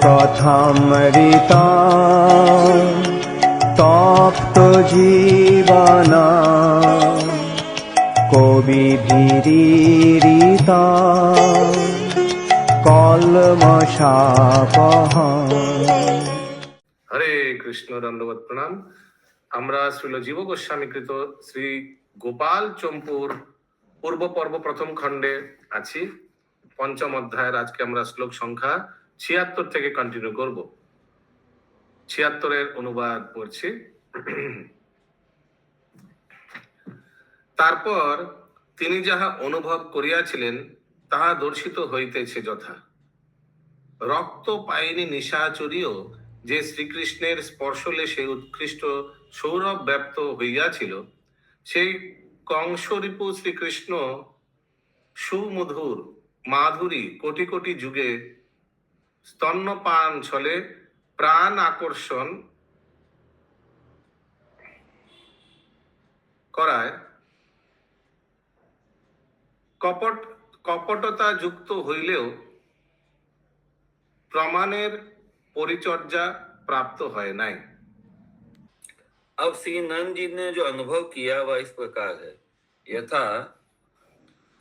কথামৃতা তপ্ত জীবনা কবিভিরিতা কলমশাপহ। হরে কৃষ্ণ, দণ্ডবত প্রণাম। আমরা শ্রীল জীব গোস্বামী কৃত শ্রী গোপাল চম্পুর পূর্ব পর্ব প্রথম খণ্ডে আছি। পঞ্চম অধ্যায়ের আজকে আমরা শ্লোক সংখ্যা ৭৬ থেকে কন্টিনিউ করব। ৭৬-এর অনুবাদ পড়ছি। তারপর তিনি যাহা অনুভব করিয়াছিলেন তাহা দর্শিত হইতেছে যথা। রক্ত পায়নি নিশাচরীও যে শ্রীকৃষ্ণের স্পর্শলেশে উৎকৃষ্ট সৌরভ ব্যাপ্ত হইয়াছিল, সেই কংসরিপু শ্রীকৃষ্ণ সুমধুর মাধুরী কোটি কোটি যুগে স্তন্যপান ছলে প্রাণ আকর্ষণ করায় কপটতা যুক্ত হইলেও প্রমাণের পরিচর্যা প্রাপ্ত হয় নাই। अब श्री नंद जी ने जो अनुभव किया वह इस प्रकार है। यथा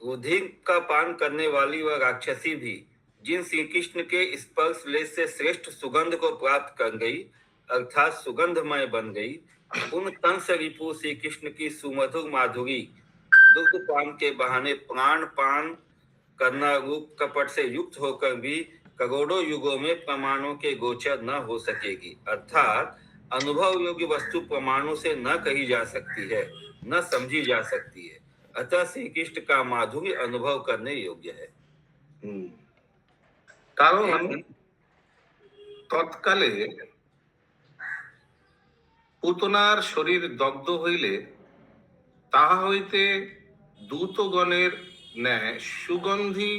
रुधिर का पान करने वाली वह राक्षसी भी जिन श्री कृष्ण के स्पर्श लेश से श्रेष्ठ सुगंध को प्राप्त कर गई, अर्थात सुगंधमय बन गई, उन कंस रिपु श्री कृष्ण की सुमधुर माधुरी दुग्ध पान के बहाने प्राण पान करना रूप कपट से युक्त होकर भी करोड़ों युगों में प्रमाणों के गोचर न हो सकेगी। अर्थात अनुभव योग्य वस्तु प्रमाणों से न कही जा सकती है, न समझी जा सकती है। अतः श्री कृष्ण का माधुर्य अनुभव करने योग्य है। কারণ তৎকালে পুতনার শরীর দগ্ধ হইলে তাহা হইতে দূতগণের ন্যায় সুগন্ধি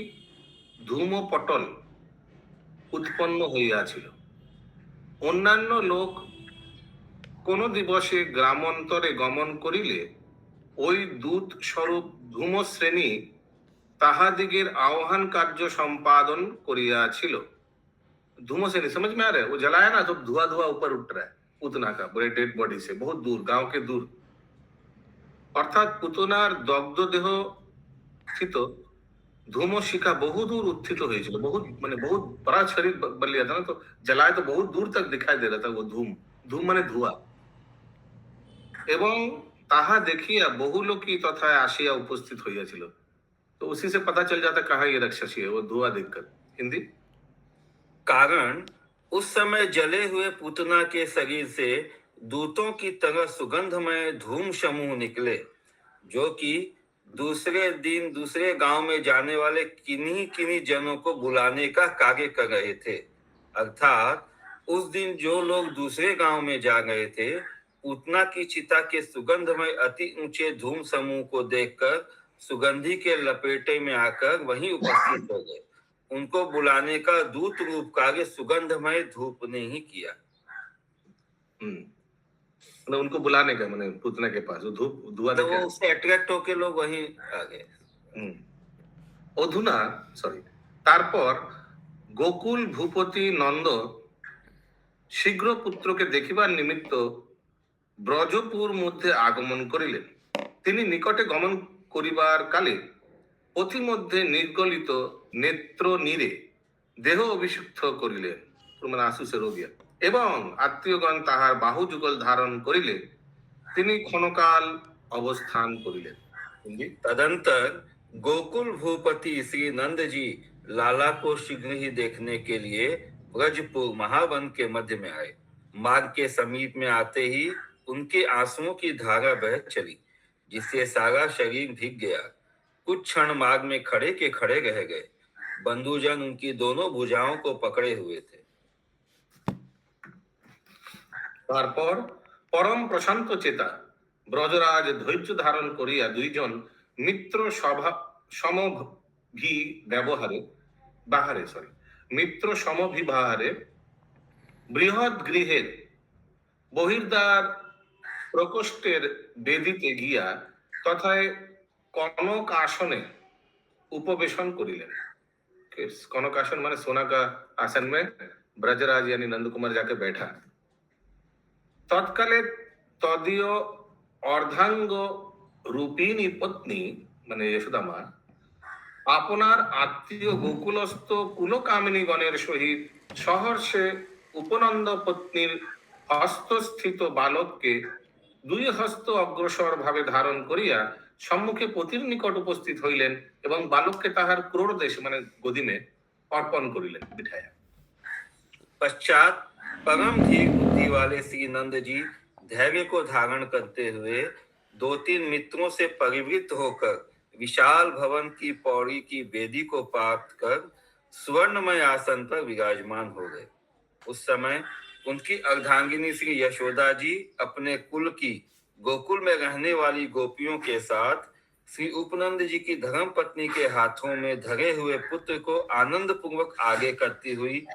ধূমপটল উৎপন্ন হইয়াছিল। অন্যান্য লোক কোন দিবসে গ্রামান্তরে গমন করিলে ওই দূত স্বরূপ ধূমশ্রেণী তাহাদিগের আহ্বান কার্য সম্পাদন করিয়াছিল। धूमश्रेणी समझ में आ रहा है? वो जलाया ना तो धुआं धुआं ऊपर उठ रहा है पुतना का, पूरे डेड बॉडी से बहुत दूर, गांव के दूर। অর্থাৎ পুতনার দগ্ধ দেহ স্থিত ধূমশিখা বহু दूर उत्थित হয়েছিল। बहुत মানে बहुत बड़ा शरीर बन लिया था ना, तो जलाए तो बहुत दूर तक दिखाई दे रहा था वो धूम। धूम মানে ধোঁয়া। এবং তাহা দেখিয়া বহু লোকই তথা আসিয়া উপস্থিত হইয়াছিল। तो उसी से पता चल जाता कहाँ ये राक्षसी है, वो धुआं देखकर। हिंदी कारण उस समय जले हुए पूतना के शरीर से दूतों की तरह सुगंधमय धूम समूह निकले, जो कि दूसरे दिन दूसरे गांव में जाने वाले किन्हीं किन्हीं जनों को बुलाने का कार्य कर रहे थे। अर्थात उस दिन जो लोग दूसरे गांव में जा गए थे, पूतना की चिता के सुगंधमय अति ऊंचे धूम समूह को देखकर सुगंधी के लपेटे में आकर वहीं उपस्थित हो गए। उनको बुलाने का दूत रूप कार्य सुगंधमय धूप ने ही किया। मतलब उनको बुलाने का, मैंने पुतना के पास वो धूप धुआं तो वो उससे अट्रैक्ट होके लोग वहीं आ गए। অধুনা তারপর গোকুল ভূপতি নন্দ শীঘ্র পুত্রকে দেখিবার নিমিত্ত ব্রজপুর মধ্যে আগমন করিলেন। তিনি নিকটে গমন করিবার কালে পথিমধ্যে নির্গলিত নেত্র নীরে দেহ অভিষিক্ত করিলেন, মানে আশুষে রোগিয়া, এবং আত্মীয়গণ তাহার বাহু যুগল ধারণ করিলে তিনি ক্ষণকাল অবস্থান করিলেন। तदंतर गोकुल भूपति श्री नंद जी लाला को शीघ्र ही देखने के लिए ब्रजपुर महावन के मध्य में आए। मार्ग के समीप में आते ही उनके आंसुओं की धारा बह चली, जिससे सारा शरीर भीग गया। कुछ क्षण मार्ग में खड़े के खड़े रह गए। बंधुजन उनकी दोनों भुजाओं को पकड़े हुए थे। তারপর পরম প্রশান্ত চেতা ব্রজরাজ ধৈর্য ধারণ করিয়া দুইজন মিত্র মিত্র সমভিবাহারে বৃহৎ গৃহের বহির্দ্বার প্রকোষ্ঠের বেদিতে গিয়া তথায় কনক আসনে উপবেশন করিলেন। कनकासन माने सोना का आसन में ब्रजराज यानी नंद कुमार जाके बैठा। तत्काले तदीय अर्धांग रूपिणी पत्नी মানে যশোদা মা আপনার আত্মীয় গোকুলস্থ কুলকামিনী গণের সহিত সহর্ষে উপনন্দ পত্নীর হস্তস্থিত বালককে দুই হস্ত অগ্রসর ভাবে ধারণ করিয়া সম্মুখে পতির নিকট উপস্থিত হইলেন এবং বালককে তাহার ক্রোড়দেশ মানে গদিমে অর্পণ করিলেন বিঠায়া। पश्चात परम धीर बुद्धि वाले श्री नंद जी धैर्य को धारण करते हुए 2-3 मित्रों से परिवृत होकर विशाल भवन की पौड़ी की वेदी को प्राप्त कर स्वर्णमय आसन पर विराजमान हो गए। उस समय उनकी अर्धांगिनी श्री यशोदा जी अपने कुल की गोकुल में रहने वाली गोपियों के साथ श्री उपनंद जी की धर्म पत्नी के हाथों में धरे हुए पुत्र को आनंद पूर्वक आगे करती हुई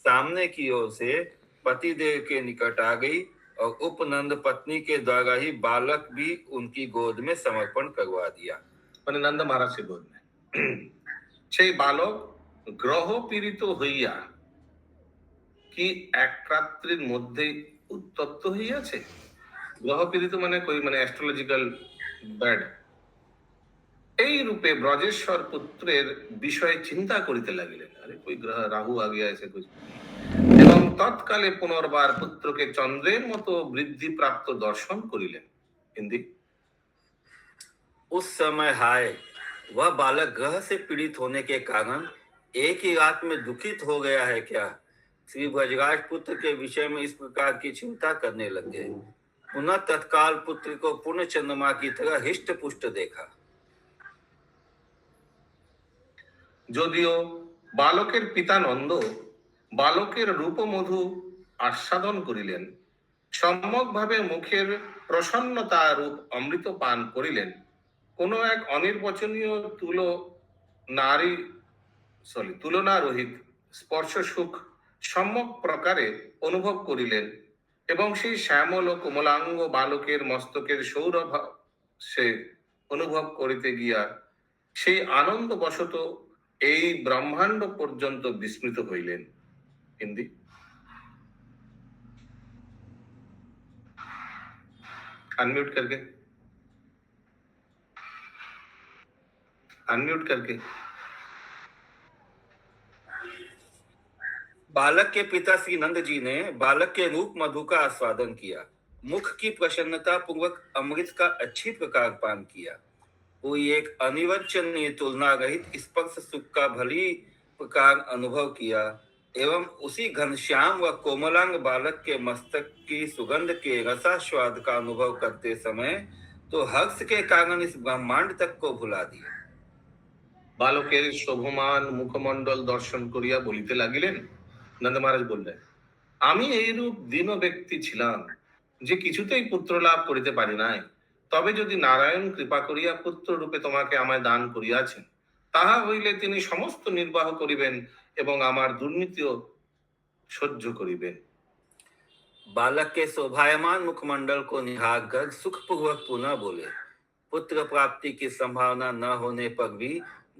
सामने की ओर से पतिदेव के निकट आ गई और उपनंद पत्नी के द्वारा ही बालक भी उनकी गोद में समर्पण करवा दिया। মানে নন্দ মহারাজের গোদ में সেই বালক গ্রহ পীড়িত হইয়া কি এক রাত্রির মধ্যেই উত্তপ্ত হইয়াছে। গ্রহ পীড়িত মানে কই মানে অ্যাস্ট্রোলজিক্যাল ব্যাড। এই রূপে ব্রজেশ্বর পুত্রের বিষয়ে চিন্তা করিতে লাগিলেন। আরে কই গ্রহ রাহু আ গিয়া আছে কই। এবং তৎকালে পুনর্বার পুত্রকে চন্দ্রের মতো বৃদ্ধি প্রাপ্ত দর্শন করিলেন। হিন্দি। उस समय हाय वह बालक ग्रह से पीड़ित होने के कारण एक ही रात में दुखित हो गया है क्या? श्री ब्रजराज पुत्र के विषय में इस प्रकार की चिंता करने लग गए। पुनः तत्काल पुत्र को पूर्ण चंद्रमा की तरह हिष्ट पुष्ट देखा। যদিও বালকের পিতা নন্দ বালকের রূপমধু আস্বাদন করিলেন, সম্যকভাবে মুখের প্রসন্নতা রূপ অমৃত পান করিলেন, কোনো এক অনির্বচনীয় তুলনা রহিত স্পর্শ সুখ সম্যক প্রকারে অনুভব করিলেন এবং সেই শ্যামল ও কোমলাঙ্গ বালকের মস্তকের সৌরভ সে অনুভব করিতে গিয়া সেই আনন্দ বশত এই ব্রহ্মাণ্ড পর্যন্ত বিস্মৃত হইলেন। হিন্দি। अनम्यूट करके बालक के पिता श्री नंद जी ने बालक के रूप मधु का आस्वादन किया, मुख की प्रसन्नता पूर्वक अमृत का अच्छी प्रकार पान किया, कोई एक अनिर्वचनीय तुलना रहित स्पर्श सुख का भली प्रकार अनुभव किया एवं उसी घनश्याम व कोमलांग बालक के मस्तक की सुगंध के रसास्वाद का अनुभव करते समय तो हर्ष के कारण इस ब्रह्मांड तक को भुला दिया। বালকের শোভমান মুখমণ্ডল দর্শন করিয়া বলিতে লাগিলেন। নন্দ মহারাজ বললেন, আমি এইরূপ দীন ব্যক্তি ছিলাম যে কিছুতেই পুত্র লাভ করিতে পারি নাই, তবে যদি নারায়ণ কৃপা করিয়া পুত্র রূপে তোমাকে আমায় দান করিয়াছেন, তাহা হইলে তিনি সমস্ত নির্বাহ করিবেন এবং আমার দুর্নীতিও সহ্য করিবেন। बालक के शोभायमान मुखमंडल को निहार कर सुखपूर्वक पुनः बोले, पुत्र प्राप्ति की संभावना न होने पर भी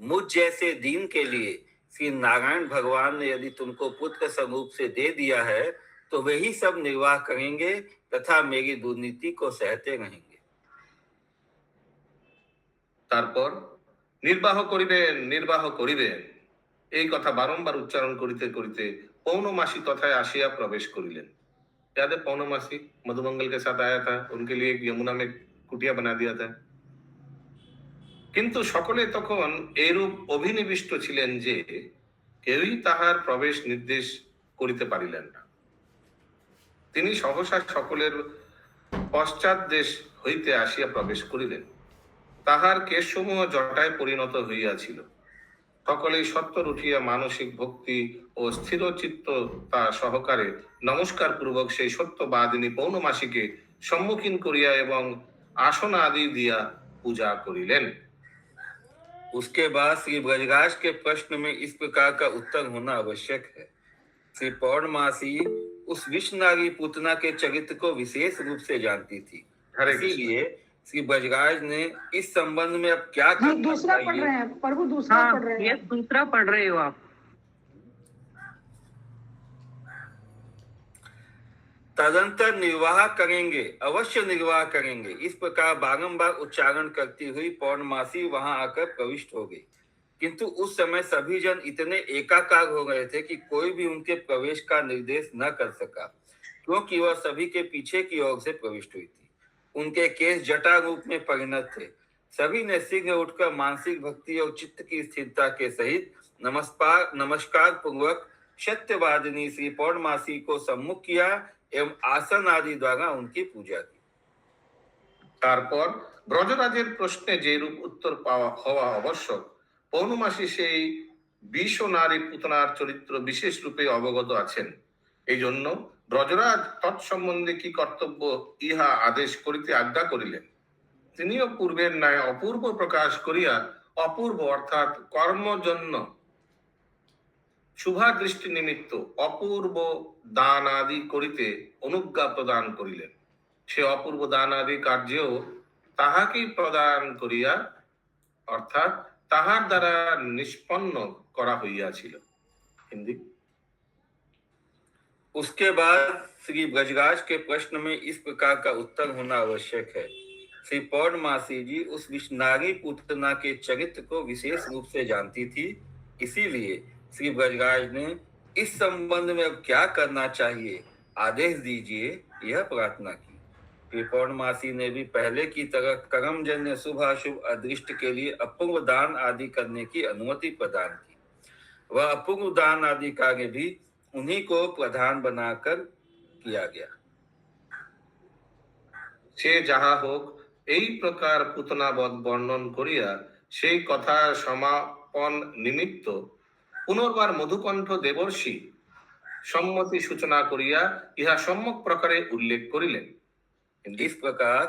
मुझ जैसे दीन के लिए श्री नारायण भगवान ने यदि तुमको पुत्र स्वरूप से दे दिया है तो वही सब निर्वाह करेंगे तथा मेरी दुर्नीति को सहते रहेंगे। তারপর নির্বাহ করিবেন এই কথা বারংবার উচ্চারণ করিতে করিতে पौर्णमासी तथाय आशिया प्रवेश करिलेन। याद है पौर्णमासी मधुमंगल के साथ आया था, उनके लिए एक यमुना में कुटिया बना दिया था। কিন্তু সকলে তখন এইরূপ অভিনিবিষ্ট ছিলেন যে কেউই তাহার প্রবেশ নির্দেশ করিতে পারিলেন না। তিনি সহসা সকলের পশ্চাৎ দেশ হইতে আসিয়া প্রবেশ করিলেন। তাহার কেশসমূহ জটায় পরিণত হইয়াছিল। সকলেই সত্তর উঠিয়া মানসিক ভক্তি ও স্থিরচিত্ততা সহকারে নমস্কার পূর্বক সেই সত্যবাদিনী পৌর্ণমাসীকে সম্মুখীন করিয়া এবং আসন আদি দিয়া পূজা করিলেন। उसके बाद श्री ब्रजराज के प्रश्न में इस प्रकार का उत्तर होना आवश्यक है। श्री पौर्णमासी उस विष्णुनारी पूतना के चरित्र को विशेष रूप से जानती थी, इसीलिए श्री ब्रजराज ने इस संबंध में अब क्या दूसरा पढ़ रहे हैं प्रभु, दूसरा पढ़ रहे हैं। यस, दूसरा पढ़ रहे हो आप। तदंतर निर्वाह करेंगे, अवश्य निर्वाह करेंगे, इस प्रकार बारंबार उच्चारण करती हुई पौर्णमासी वहां आकर प्रविष्ट हो गई। किंतु उस समय सभी जन इतने एकाकार हो गए थे कि कोई भी उनके प्रवेश का निर्देश न कर सका, क्योंकि वह सभी के पीछे की ओर से प्रविष्ट हुई थी। उनके केस जटा रूप में परिणत थे। सभी ने शीघ्र उठकर मानसिक भक्ति और चित्त की स्थिरता के सहित नमस्कार पूर्वक सत्यवादिनी श्री पौर्णमासी को सम्मुख किया एवं आसन आदि द्वारा उनकी पूजा की। তারপর ব্রজরাজের প্রশ্নে যেরূপ উত্তর পাওয়া হওয়া আবশ্যক, পৌর্ণমাসী সেই বিষ নারী পুতনার চরিত্র বিশেষ রূপে অবগত আছেন। এই জন্য ব্রজরাজ তৎসম্বন্ধে কি কর্তব্য ইহা আদেশ করিতে আজ্ঞা করিলেন। তিনিও পূর্বের ন্যায় অপূর্ব প্রকাশ করিয়া অপূর্ব অর্থাৎ কর্মজন্য শুভা দৃষ্টি নিমিত্ত অপূর্ব দান আদি করিতে অনুজ্ঞা প্রদান করিলেন। সে অপূর্ব দান আদি কার্যেও তাহাকেই প্রদান করিয়া অর্থাৎ তাহার দ্বারা নিষ্পন্ন করা হইয়াছিল। হিন্দি। उसके बाद श्री ब्रजराज के प्रश्न में इस प्रकार का उत्तर होना आवश्यक है। श्री पौर्णमासी जी उस विष्णारी पुतना के चरित्र को विशेष रूप से जानती थी, इसीलिए श्री ब्रजराज ने इस संबंध में अब क्या करना चाहिए आदेश दीजिए, यह प्रार्थना की। श्री पौर्णमासी ने भी पहले की तरह कर्मजन्य शुभ अशुभ अदृष्ट के लिए अपूर्व दान आदि करने की अनुमति प्रदान की। वह अपूर्व दान आदि कार्य भी उन्हीं को प्रधान बनाकर किया गया। সে যাহা হোক, এই প্রকার পুতনাবধ বর্ণন করিয়া সেই কথা সমাপন নিমিত্ত পুনর্বার মধুকণ্ঠ দেবর্ষি সম্মতি সূচনা করিয়া ইহা সম্যক প্রকারে উল্লেখ করিলেন। इस प्रकार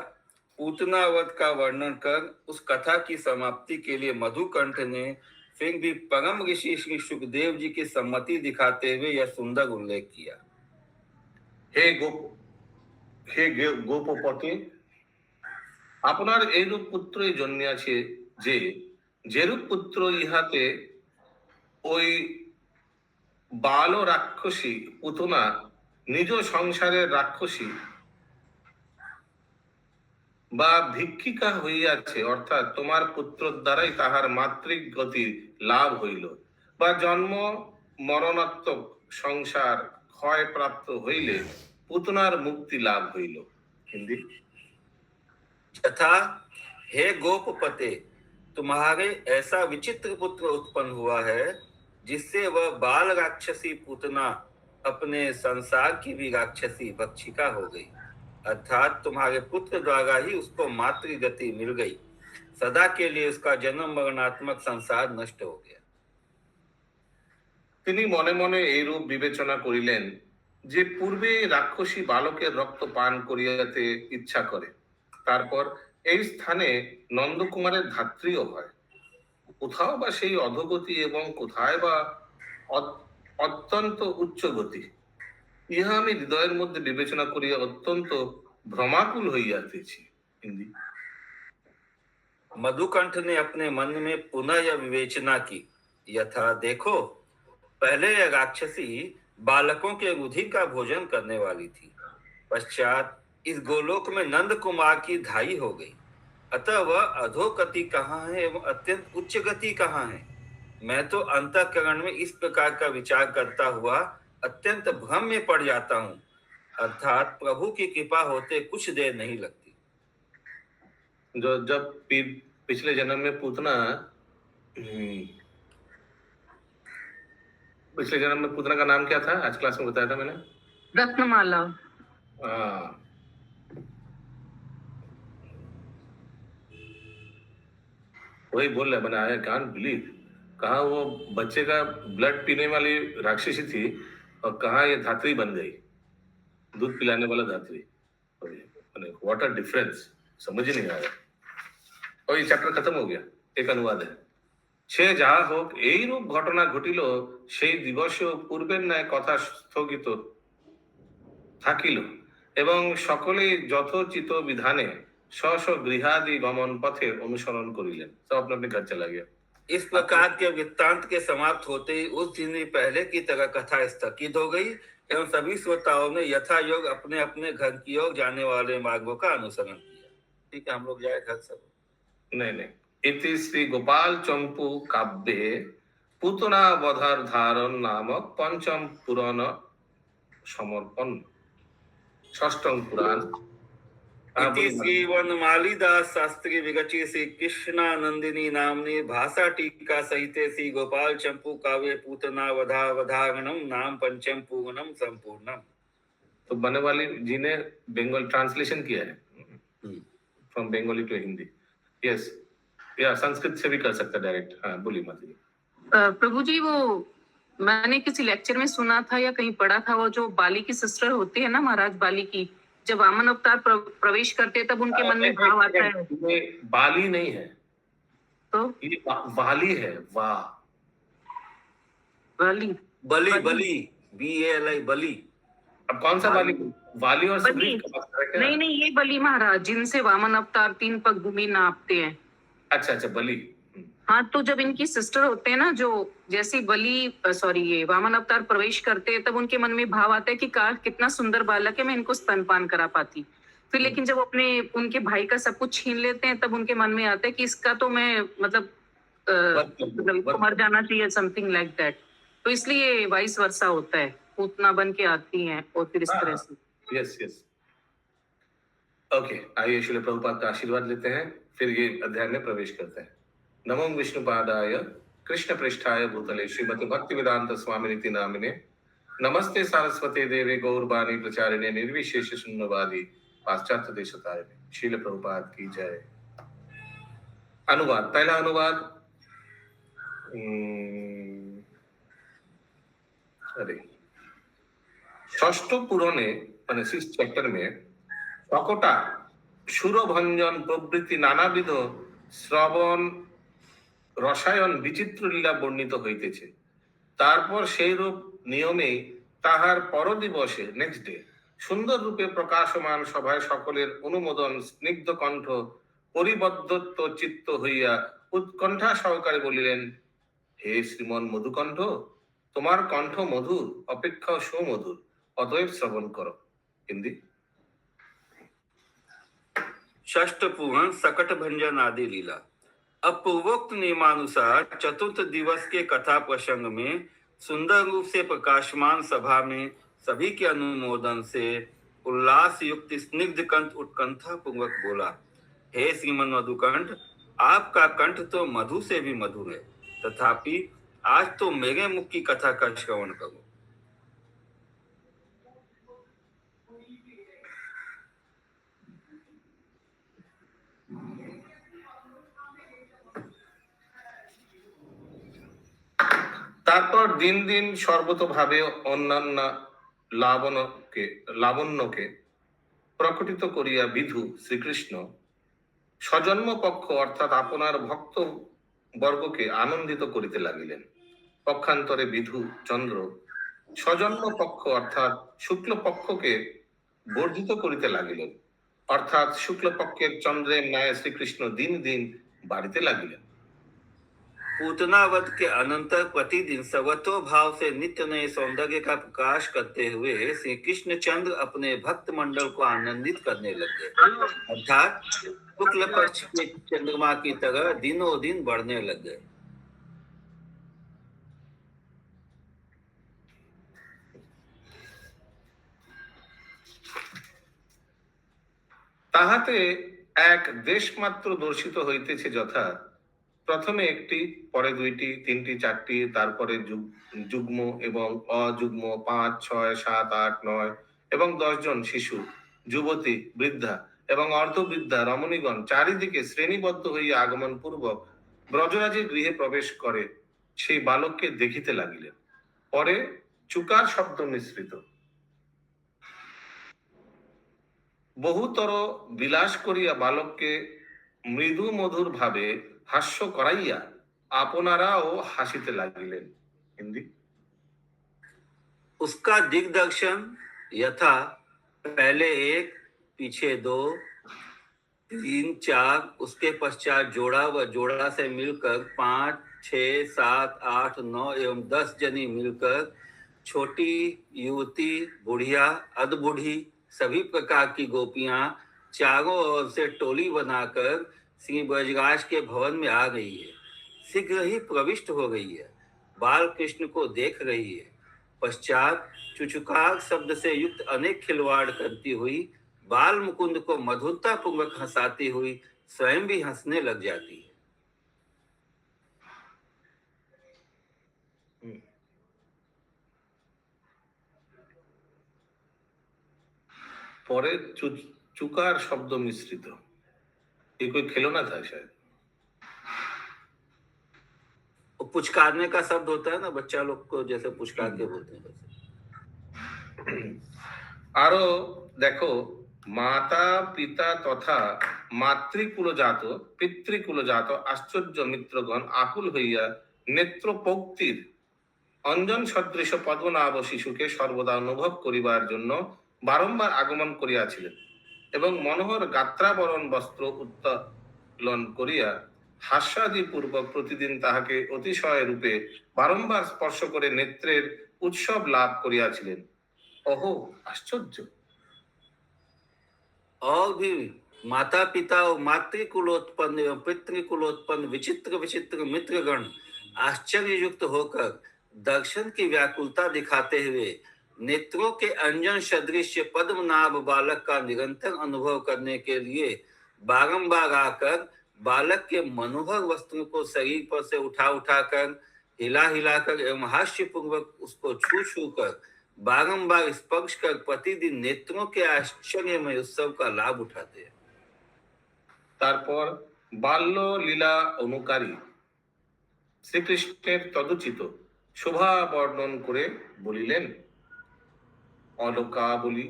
पूतनावध का वर्णन कर उस कथा की समाप्ति के लिए मधुकंठ ने फिर भी परम ऋषि श्री सुखदेव जी की सम्मति दिखाते हुए यह सुंदर उल्लेख किया। হে গোপপতি, আপনার এইরূপ পুত্রই জন্মিয়াছে যে যেরূপ পুত্র ইহাতে ওই বাল রাক্ষসী পুতনা নিজ সংসারের রাক্ষসী বা ভিক্ষিকা হইয়াছে, অর্থাৎ তোমার পুত্র দ্বারাই তাহার মাতৃক গতি লাভ হইল, বা জন্ম মরণাত্মক সংসার ক্ষয় প্রাপ্ত হইলে পুতনার মুক্তি লাভ হইল। হিন্দি। तथा हे गोपपते, तुम्हारे ऐसा विचित्र पुत्र उत्पन्न हुआ है जिससे वह बाल राक्षसी पूतना अपने संसार की भी राक्षसी भक्षिका हो गई, अर्थात तुम्हारे पुत्र द्वारा ही उसको मातृ गति मिल गई। सदा के लिए उसका जन्म मरणात्मक संसार नष्ट हो गया। তিনি মনে মনে এইরূপ বিবেচনা করিলেন যে পূর্বে রাক্ষসী বালকের রক্ত পান করিয়াতে ইচ্ছা করে, তারপর এই স্থানে নন্দকুমারের ধাত্রীও হয়। কোথাও বা সেই অধোগতি এবং কোথায় বা অত্যন্ত উচ্চ গতি, ইহা আমি হৃদয়ের মধ্যে বিবেচনা করিয়া অত্যন্ত ভ্রমাকুল হইয়াতেছি। হিন্দি। मधुकंठ ने अपने मन में पुनः यह विवेचना की, यथा देखो, पहले यह राक्षसी बालकों के रुधिर का भोजन करने वाली थी, पश्चात इस गोलोक में नंद कुमार की धाई हो गई, अतः वह अधोगति कहाँ है एवं अत्यंत उच्च गति कहाँ है। मैं तो अंतःकरण में इस प्रकार का विचार करता हुआ अत्यंत भ्रम में पड़ जाता हूँ, अर्थात प्रभु की कृपा होते कुछ देर नहीं लगती। जो जब पिछले जन्म में पूतना पिछले जन्म में पूतना का नाम क्या था, आज क्लास में बताया था मैंने, रत्नमाला। हाँ, वही बोल रहा है, मैंने आई कांट बिलीव, कहा वो बच्चे का ब्लड पीने वाली राक्षसी थी और कहा ये धात्री बन गई, दूध पिलाने वाला धात्री। व्हाट अ डिफरेंस, समझ ही नहीं आया। और ये चैप्टर खत्म हो गया, एक अनुवाद है। সে যাহা হোক, এইরূপ ঘটনা ঘটিল, সেই দিবসেও পূর্বের ন্যায় কথা স্থগিত থাকিল এবং সকলেই যথোচিত বিধানে স্ব স্ব গৃহাদি গমন পথে অনুসরণ করিলেন। সব अपने अपने घर चला गया। इस प्रकार के वृत्तांत के समाप्त होते ही उस दिन ही पहले की तरह कथा स्थगित हो गई एवं सभी श्रोताओं ने यथा योग अपने अपने घर की ओर जाने वाले मार्गों का अनुसरण किया। ठीक है, हम लोग जाए घर सब। नहीं नहीं, इति श्री गोपाल चंपू काव्ये पूतना वधार धारण नामक पंचम पुराण समर्पण षष्ठम पुराण। इति श्री वनमालीदास शास्त्री विरचित श्री कृष्णानंदिनी नामनी भाषा टीका सहित श्री गोपाल चंपू काव्य पूतना वधावधारणम नाम पंचम पूर्णम संपूर्णम। तो बनवाली जी ने बंगाल ट्रांसलेशन किया है from Bengali to Hindi. Yes, या संस्कृत से भी कर सकता डायरेक्ट। हाँ बोलिए माता जी। प्रभु जी, वो मैंने किसी लेक्चर में सुना था या कहीं पढ़ा था, वो जो बाली की सिस्टर होती है ना, महाराज बाली की, जब वामन अवतार प्रवेश करते हैं तब उनके मन में भाव आता है। ये बाली नहीं है, तो ये वाली है। वाह, बाली बली बली BALI बली। अब कौन सा वाली? वाली और बली सुग्रीव का बात कर रहे हैं क्या? नहीं नहीं, ये बली महाराज जिनसे वामन अवतार 3 पग भूमि नापते हैं। अच्छा अच्छा, बली। हाँ, तो जब इनकी सिस्टर होते हैं ना, जो जैसे ये वामन अवतार प्रवेश करते हैं तब उनके मन में भाव आता है कि काश कितना सुंदर बालक है, मैं इनको स्तनपान करा पाती। फिर लेकिन जब उनके भाई का सब कुछ छीन लेते हैं तब उनके मन में आता है कि इसका तो मैं मतलब इसको मर जाना चाहिए, समथिंग लाइक दैट। तो इसलिए वाइस वर्सा होता है, पूतना बन के आती हैं और फिर इस तरह से। Yes yes, okay. आइए श्रील प्रभुपाद का आशीर्वाद लेते हैं, फिर ये अध्याय में प्रवेश करते हैं। नमो विष्णुपादाय कृष्ण पृष्ठाय भूतले श्रीमति भक्ति वेदांत स्वामिनिति नामिने नमस्ते सारस्वते देवे गौरवाणी प्रचारिणे निर्विशेष शून्यवादी पाश्चात्य देशतारिणे। श्रील प्रभुपाद की जय। अनुवाद, पहला अनुवाद। अरे, ষষ্ঠ পুরাণে মানে 6 চ্যাপ্টার में সকটা সুরভঞ্জন প্রভৃতি নানাবিধ শ্রবণ রসায়ন বিচিত্র লীলা বর্ণিত হইতেছে। তারপর সেই রূপ নিয়মেই তাহার পরদিবসে নেক্সট ডে সুন্দর রূপে প্রকাশমান সভায় সকলের অনুমোদন স্নিগ্ধ কণ্ঠ পরিবদ্ধত্ব চিত্ত হইয়া উৎকণ্ঠা সহকারে বলিলেন, হে শ্রীমন মধুকণ্ঠ, তোমার কণ্ঠ মধুর অপেক্ষা সুমধুর, অতএব শ্রবণ করো। हिंदी। षष्ठ पुराण सकट भंजन आदि लीला। अब पूर्वोक्त नियमानुसार चतुर्थ दिवस के कथा प्रसंग में सुंदर रूप से प्रकाशमान सभा में सभी के अनुमोदन से उल्लास युक्त स्निग्ध कंठ उत्कंठा पूर्वक बोला, हे श्रीमन मधुकंठ, आपका कंठ तो मधु से भी मधुर है, तथापि आज तो मेरे मुख की कथा का श्रवण करो। তারপর দিন দিন সর্বতোভাবে অন্যান্য লাবণ্যকে প্রকটিত করিয়া বিধু শ্রীকৃষ্ণ সজন্ম পক্ষ অর্থাৎ আপনার ভক্ত বর্গকে আনন্দিত করিতে লাগিলেন। পক্ষান্তরে বিধু চন্দ্র সজন্ম পক্ষ অর্থাৎ শুক্ল পক্ষকে বর্ধিত করিতে লাগিলেন। অর্থাৎ শুক্ল পক্ষের চন্দ্রের ন্যায় শ্রীকৃষ্ণ দিন দিন বাড়িতে লাগিলেন। पूतनावत के अनंतर प्रतिदिन सर्वतो भाव से नित्य नए सौंदर्य का प्रकाश करते हुए श्री कृष्ण चंद्र अपने भक्त मंडल को आनंदित करने लगे, अर्थात शुक्ल पक्ष के चंद्रमा की तरह दिनों दिन बढ़ने लगे। তাহাতে এক দেশ মাত্র দর্শিত হইতেছে, যথা প্রথমে একটি, পরে দুইটি, তিনটি, চারটি, তারপরে যুগ্ম এবং অযুগ্ম 5, 6, 7, 8, 9 এবং 10 জন শিশু, যুবতী, বৃদ্ধা এবং অর্ধবৃদ্ধা রমণীগণ চারিদিকে শ্রেণীবদ্ধ হইয়া আগমন পূর্বক ব্রজরাজের গৃহে প্রবেশ করে সেই বালককে দেখিতে লাগিলেন। পরে চুকার শব্দ মিশ্রিত বহুতর বিলাস করিয়া বালককে মৃদু মধুর ভাবে हास्य कराइया आपनाराओ हासिते लागिलेन। हिंदी। उसका दिग्दर्शन यथा पहले 1, पीछे 2, 3, 4, उसके पश्चात जोड़ा व जोड़ा से मिलकर 5, 6, 7, 8, 9 एवं 10 जनी मिलकर छोटी युवती, बुढ़िया, अधबूढ़ी सभी प्रकार की गोपियां चारों ओर से टोली बनाकर श्री ब्रजराज के भवन में आ गई है। शीघ्र ही प्रविष्ट हो गई है, बाल कृष्ण को देख रही है। पश्चात चुचुकार शब्द से युक्त अनेक खिलवाड़ करती हुई बाल मुकुंद को मधुरता पूर्वक हंसाती हुई स्वयं भी हंसने लग जाती है। পরে চুকার শব্দ মিশ্রিত, ये कोई खिलौना था शायद। वो पुचकारने का शब्द होता है ना, बच्चा लोग को जैसे पुचकार के बोलते हैं वैसे। আরো দেখো, মাতা পিতা তথা মাতৃকুলজাত পিতৃকুলজাত আশ্চর্য মিত্রগণ আকুল হইয়া নেত্রপৌক্তির অঞ্জন সদৃশ পদ্মনাভ শিশুকে সর্বদা অনুভব করিবার জন্য বারংবার আগমন করিয়াছিলেন এবং মনোহর গাত্রাবরণ বস্ত্র উত্তোলন করিয়া হাস্যাদি পূর্বক প্রতিদিন তাহাকে অতিশয় রূপে বারংবার স্পর্শ করে নেত্রের উৎসব লাভ করিয়াছিলেন। ओहो, आश्चर्य। और भी माता पिता और मातृकुलोत्पन्न एवं पितृकुलोत्पन्न विचित्र विचित्र मित्रगण आश्चर्य युक्त होकर दर्शन की व्याकुलता दिखाते हुए नेत्रों के अंजन सदृश पद्मनाभ बालक का निरंतर अनुभव करने के लिए बारंबार आकर बालक के मनोहर वस्त्रों को शरीर पर से उठा उठाकर हिला हिलाकर एवं हास्य पूर्वक उसको छू छू कर बारंबार स्पर्श कर प्रतिदिन नेत्रों के आश्चर्यमय उत्सव का लाभ उठाते हैं। তারপর বাল্য লীলা অনুকারী শ্রীকৃষ্ণের তদুচিত শোভা বর্ণন করে বলিলেন, অলকাবলি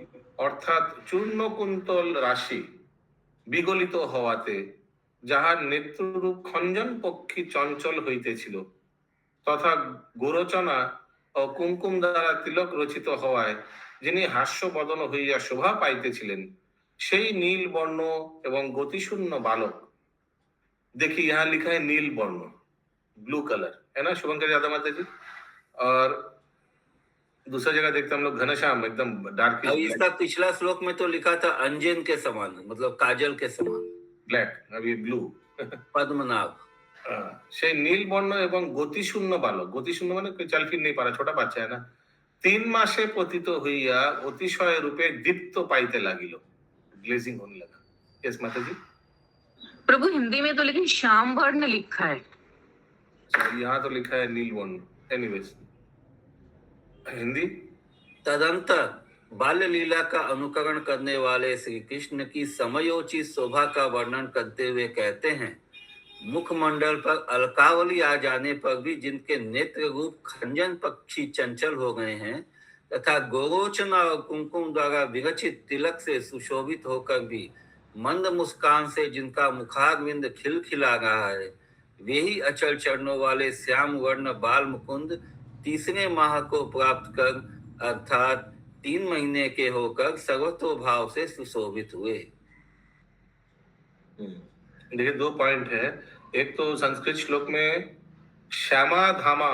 অর্থাৎ চূর্ণকুন্তল রাশি বিগলিত হওয়াতে যাহার নেত্ররূপ খঞ্জন পক্ষী চঞ্চল হইতেছিল, তথা গোরচনা ও কুমকুম দ্বারা তিলক রচিত হওয়ায় যিনি হাস্যবদন হইয়া শোভা পাইতেছিলেন, সেই নীল বর্ণ এবং গতিশূন্য বালক। देखिए यहाँ लिखा है नील वर्ण, ब्लू कलर है ना शुभंकर यादव माता जी, और दूसरा जगह देखते हम लोग घनश्याम एकदम डार्क अब इसका पिछला श्लोक में तो लिखा था अंजन के समान, मतलब काजल के समान, ब्लैक, अभी ब्लू। पद्मनाभ। সেই নীল বর্ণ এবং গতিশূন্য বালক, গতিশূন্য মানে কোई चल फिर नहीं पा रहा, छोटा बच्चा है ना, 3 মাসে পতিত হইয়া অতিশয় রূপে দীপ্ত পাইতে লাগিল, ग्लेजिंग होने लगा। यस माता जी। प्रभु हिंदी में तो लेकिन श्याम वर्ण लिखा है। यहाँ तो लिखा है नील वर्ण। एनीवेज हिंदी। तदंतर बाल्य लीला का अनुकरण करने वाले श्री कृष्ण की समयोचित शोभा का वर्णन करते हुए कहते हैं, मुखमंडल पर अलकावली आ जाने पर भी जिनके नेत्र रूप खंजन पक्षी चंचल हो गए हैं तथा गोरोचना और कुमकुम द्वारा विरचित तिलक से सुशोभित होकर भी मंद मुस्कान से जिनका मुखारविंद खिलखिला रहा है, वे ही अचल चरणों वाले श्याम वर्ण बाल मुकुंद तीसरे माह को प्राप्त कर अर्थात 3 महीने के होकर सर्वतोभाव से सुशोभित हुए। देखिए 2 पॉइंट है, एक तो संस्कृत श्लोक में श्यामा धामा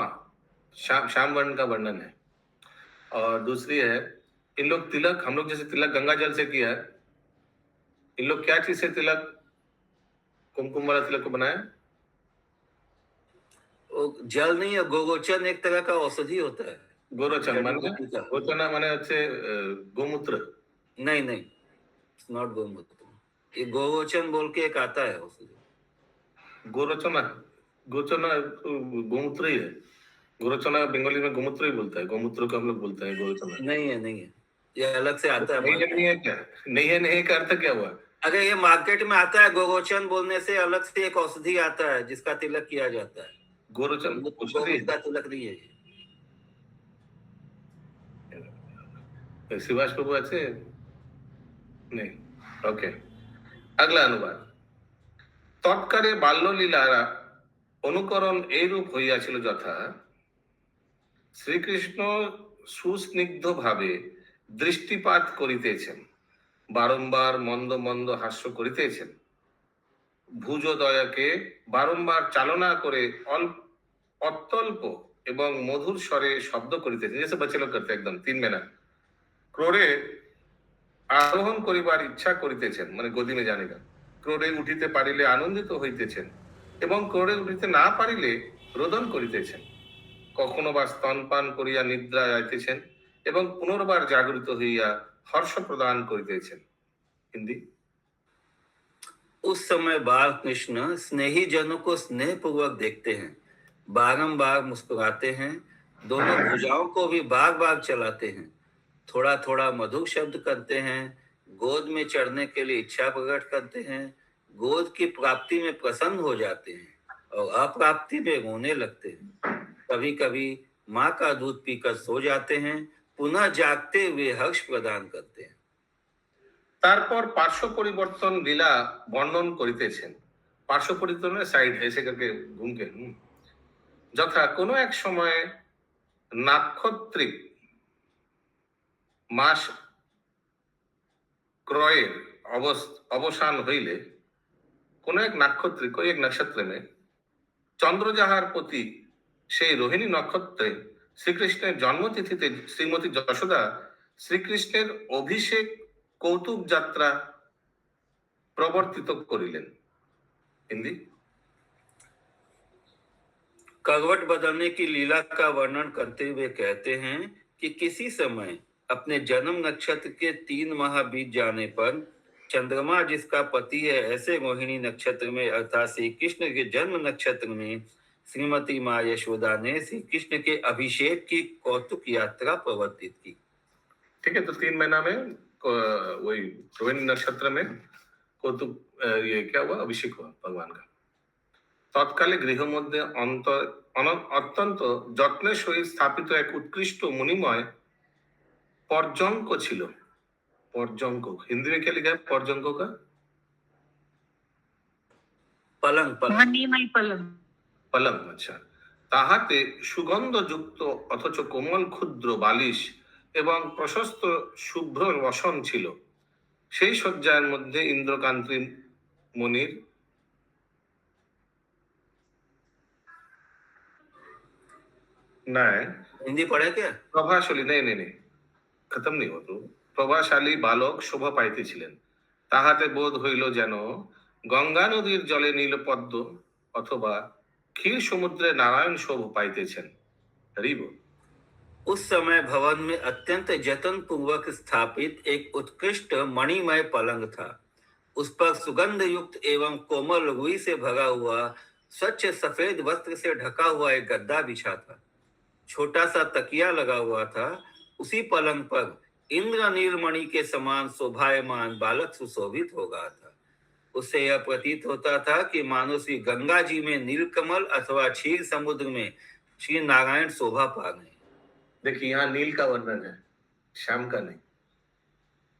श्याम वर्ण का वर्णन है, और दूसरी है इन लोग तिलक, हम लोग जैसे तिलक गंगा जल से किया है, इन लोग क्या चीज से तिलक कुमकुम वाला तिलक को बनाया? जल नहीं है, गोगोचन एक तरह का औषधि होता है। गोरोचन माने হচ্ছে गोमूत्र? नहीं नहीं, नॉट गोमूत्र, ये गोगोचन बोल के एक आता है औषधि। गोरोचना, गोचना गोमूत्र ही है, गोरोचना बंगाली में गोमूत्र ही बोलता है, गोमूत्र को हम लोग बोलते हैं गोरोचना। नहीं है, नहीं है, ये अलग से आता है। नहीं है क्या? नहीं है, नहीं का अर्थ क्या हुआ? अरे ये मार्केट में आता है, गोगोचन बोलने से अलग से एक औषधि आता है जिसका तिलक किया जाता है। गोरोचन का तिलक नहीं है। शिवाश प्रभु আছে नहीं। ओके, अगला अनुवाद। তৎকারে বাল্যলীলারা অনুকরণ এইরূপ হইয়াছিল যথা শ্রীকৃষ্ণ সুস্নিগ্ধ ভাবে দৃষ্টিপাত করিতেছেন, বারংবার মন্দ মন্দ হাস্য করিতেছেন, ভুজদয়াকে বারংবার চালনা করে অত্যল্প এবং মধুর স্বরে শব্দ করিতেছেন, জেসে বচ্চে লোক করতে একদম 3 মहीना ক্রোড়ে আরোহণ করিবার ইচ্ছা করিতেছেন, মানে গদিমে জানিকা, ক্রোড়ে উঠিতে পারিলে আনন্দিত হইতেছেন এবং ক্রোড়ে উঠিতে না পারিলে রোদন করিতেছেন, কখনো বা স্তনপান করিয়া নিদ্রা যাইতেছেন এবং পুনর্বার জাগরিত হইয়া হর্ষ প্রদান করিতেছেন। হিন্দি। उस समय बाल कृष्ण स्नेही जनों को स्नेह पूर्वक देखते हैं, बारंबार मुस्कुराते हैं, दोनों भुजाओं को भी बार बार चलाते हैं, थोड़ा थोड़ा मधुर शब्द करते हैं, गोद में चढ़ने के लिए इच्छा प्रकट करते हैं, गोद की प्राप्ति में प्रसन्न हो जाते हैं और अप्राप्ति में रोने लगते हैं। कभी कभी माँ का दूध पीकर सो जाते हैं, पुनः जागते हुए हर्ष प्रदान करते हैं। তারপর পার্শ্ব পরিবর্তন লীলা বর্ণন করিতেছেন। পার্শ্ব পরিবর্তনের সাইড এসে করকে ঘুমকে যথা কোনো এক সময় নাক্ষত্রিক মাস ক্রয়ের অবসান হইলে কোন এক নাক্ষত্রিক এক নক্ষত্রে মে চন্দ্র যাহার প্রতি সেই রোহিণী নক্ষত্রে শ্রীকৃষ্ণের জন্মতিথিতে শ্রীমতী যশোদা শ্রীকৃষ্ণের অভিষেক কৌতুক যাত্রা প্রবর্তিত করিলেন। হিন্দি। करवट बदलने की लीला का वर्णन करते हुए कहते हैं कि किसी समय अपने जन्म नक्षत्र के 3 माह बीत जाने पर चंद्रमा जिसका पति है ऐसे रोहिणी नक्षत्र में अर्थात श्री कृष्ण के जन्म नक्षत्र में श्रीमती माँ यशोदा ने श्री कृष्ण के अभिषेक की कौतुक यात्रा प्रवर्तित की। ठीक है, तो 3 महीना में वही रोहिणी नक्षत्र में कौतुक ये क्या हुआ, अभिषेक हुआ भगवान का। তৎকালে গৃহ মধ্যে অত্যন্ত যত্নের সহিত স্থাপিত এক উৎকৃষ্ট মণিময় पर्जंक ছিল। पर्जंक हिंदी में क्या लिखा है पर्जंक का? पलंग। मणिमय पलंग। पलंग, अच्छा। তাহাতে সুগন্ধযুক্ত অথচ কোমল ক্ষুদ্র বালিশ এবং প্রশস্ত শুভ্র বসন ছিল। সেই শয্যার মধ্যে ইন্দ্রকান্তি মনির हिंदी पढ़े क्या? প্রভাশালী नहीं খতম नहीं হতো। প্রভাশালী বালক শোভা পাইতেছিলেন। তাহাতে বোধ হইল যেন গঙ্গা নদীর জলে নীলপদ্ম অথবা ক্ষীর সমুদ্রে নারায়ণ শোভ पाइतेছেন। हरि बोल। उस समय भवन में अत्यंत जतन पूर्वक स्थापित एक उत्कृष्ट मणिमय पलंग था। उस पर सुगंध युक्त एवं कोमल रुई से भरा हुआ स्वच्छ सफेद वस्त्र से ढका हुआ एक गद्दा बिछा था। छोटा सा तकिया लगा हुआ था। उसी पलंग पर इंद्र नीलमणि के समान शोभायमान बालक सुशोभित हो गया था। उससे यह प्रतीत होता था कि मानो श्री गंगा जी में नीलकमल अथवा क्षीर समुद्र में श्री नारायण शोभा पा गए। देखिए यहाँ नील का वर्णन है, श्याम का नहीं।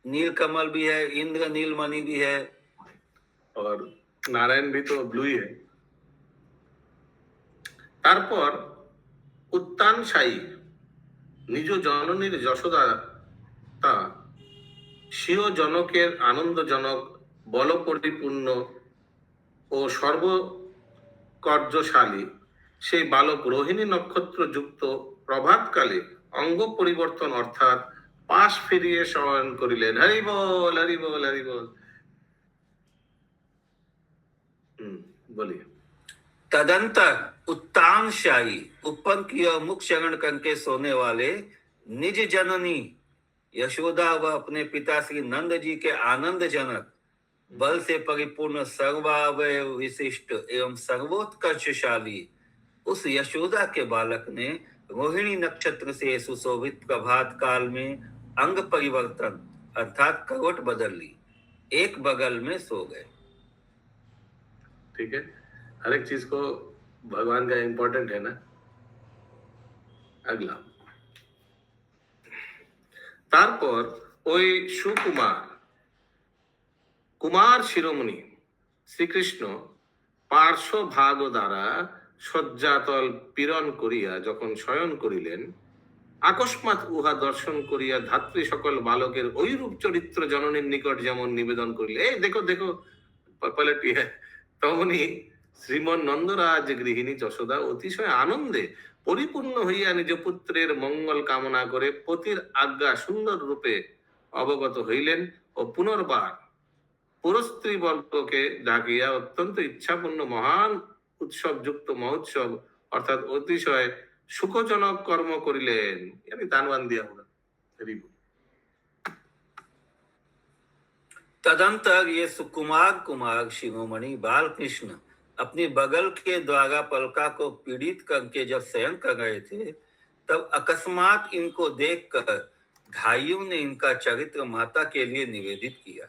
नीलकमल भी है, इंद्र नीलमणि भी है और नारायण भी तो ब्लू ही है। তারপর উত্তানশায়ী নিজ জননীর যশোদা তা স্বীয় জনকের আনন্দজনক বলপরিপূর্ণ ও সর্বকর্যশালী সেই বালক রোহিণী নক্ষত্র যুক্ত প্রভাতকালে অঙ্গ পরিবর্তন অর্থাৎ পাশ ফিরিয়ে শয়ন করিলেন। হরি বল হরি বল হরি বল। बोलिए। तदंतर उत्तानशाही ऊपर की ओर मुख शरण करके सोने वाले निज जननी यशोदा व अपने पिता श्री नंद जी के आनंद जनक बल से परिपूर्ण सर्वावय विशिष्ट एवं सर्वोत्कर्षशाली उस यशोदा के बालक ने रोहिणी नक्षत्र से सुशोभित प्रभात काल में अंग परिवर्तन अर्थात करवट बदल ली, एक बगल में सो गए। ठीक है, हर एक चीज को भगवान का इंपॉर्टेंट है ना। अगला, তারপর ওই সুকুমার কুমার শিরোমণি শ্রীকৃষ্ণ পার্শ্ব ভাগ দ্বারা শয্যাতল পীড়ন করিয়া যখন শয়ন করিলেন, আকস্মাৎ উহা দর্শন করিয়া ধাত্রী সকল বালকের ঐরূপ চরিত্র জননীর নিকট যেমন নিবেদন করিলে, এই দেখো দেখো পলটি হ্যাঁ, তমনি শ্রীমন নন্দরাজ গৃহিণী যশোদা অতিশয় আনন্দে পরিপূর্ণ হইয়া নিজ পুত্রের মঙ্গল কামনা করে পতির আজ্ঞা সুন্দর রূপে অবগত হইলেন ও পুনর্বার পুরস্ত্রী বর্গকে ডাকিয়া অত্যন্ত ইচ্ছাপূর্ণ মহান উৎসবযুক্ত মহোৎসব অর্থাৎ অতিশয় সুখজনক কর্ম করিলেন। দানবান দিয়া হোগা। Very good. तदंतर ये सुकुमार कुमार शिरोमणि बालकृष्ण अपनी बगल के द्वारा पलका को पीड़ित करके जब शयन कर रहे थे, तब अकस्मात इनको देखकर भाइयों ने इनका चरित्र माता के लिए निवेदित किया।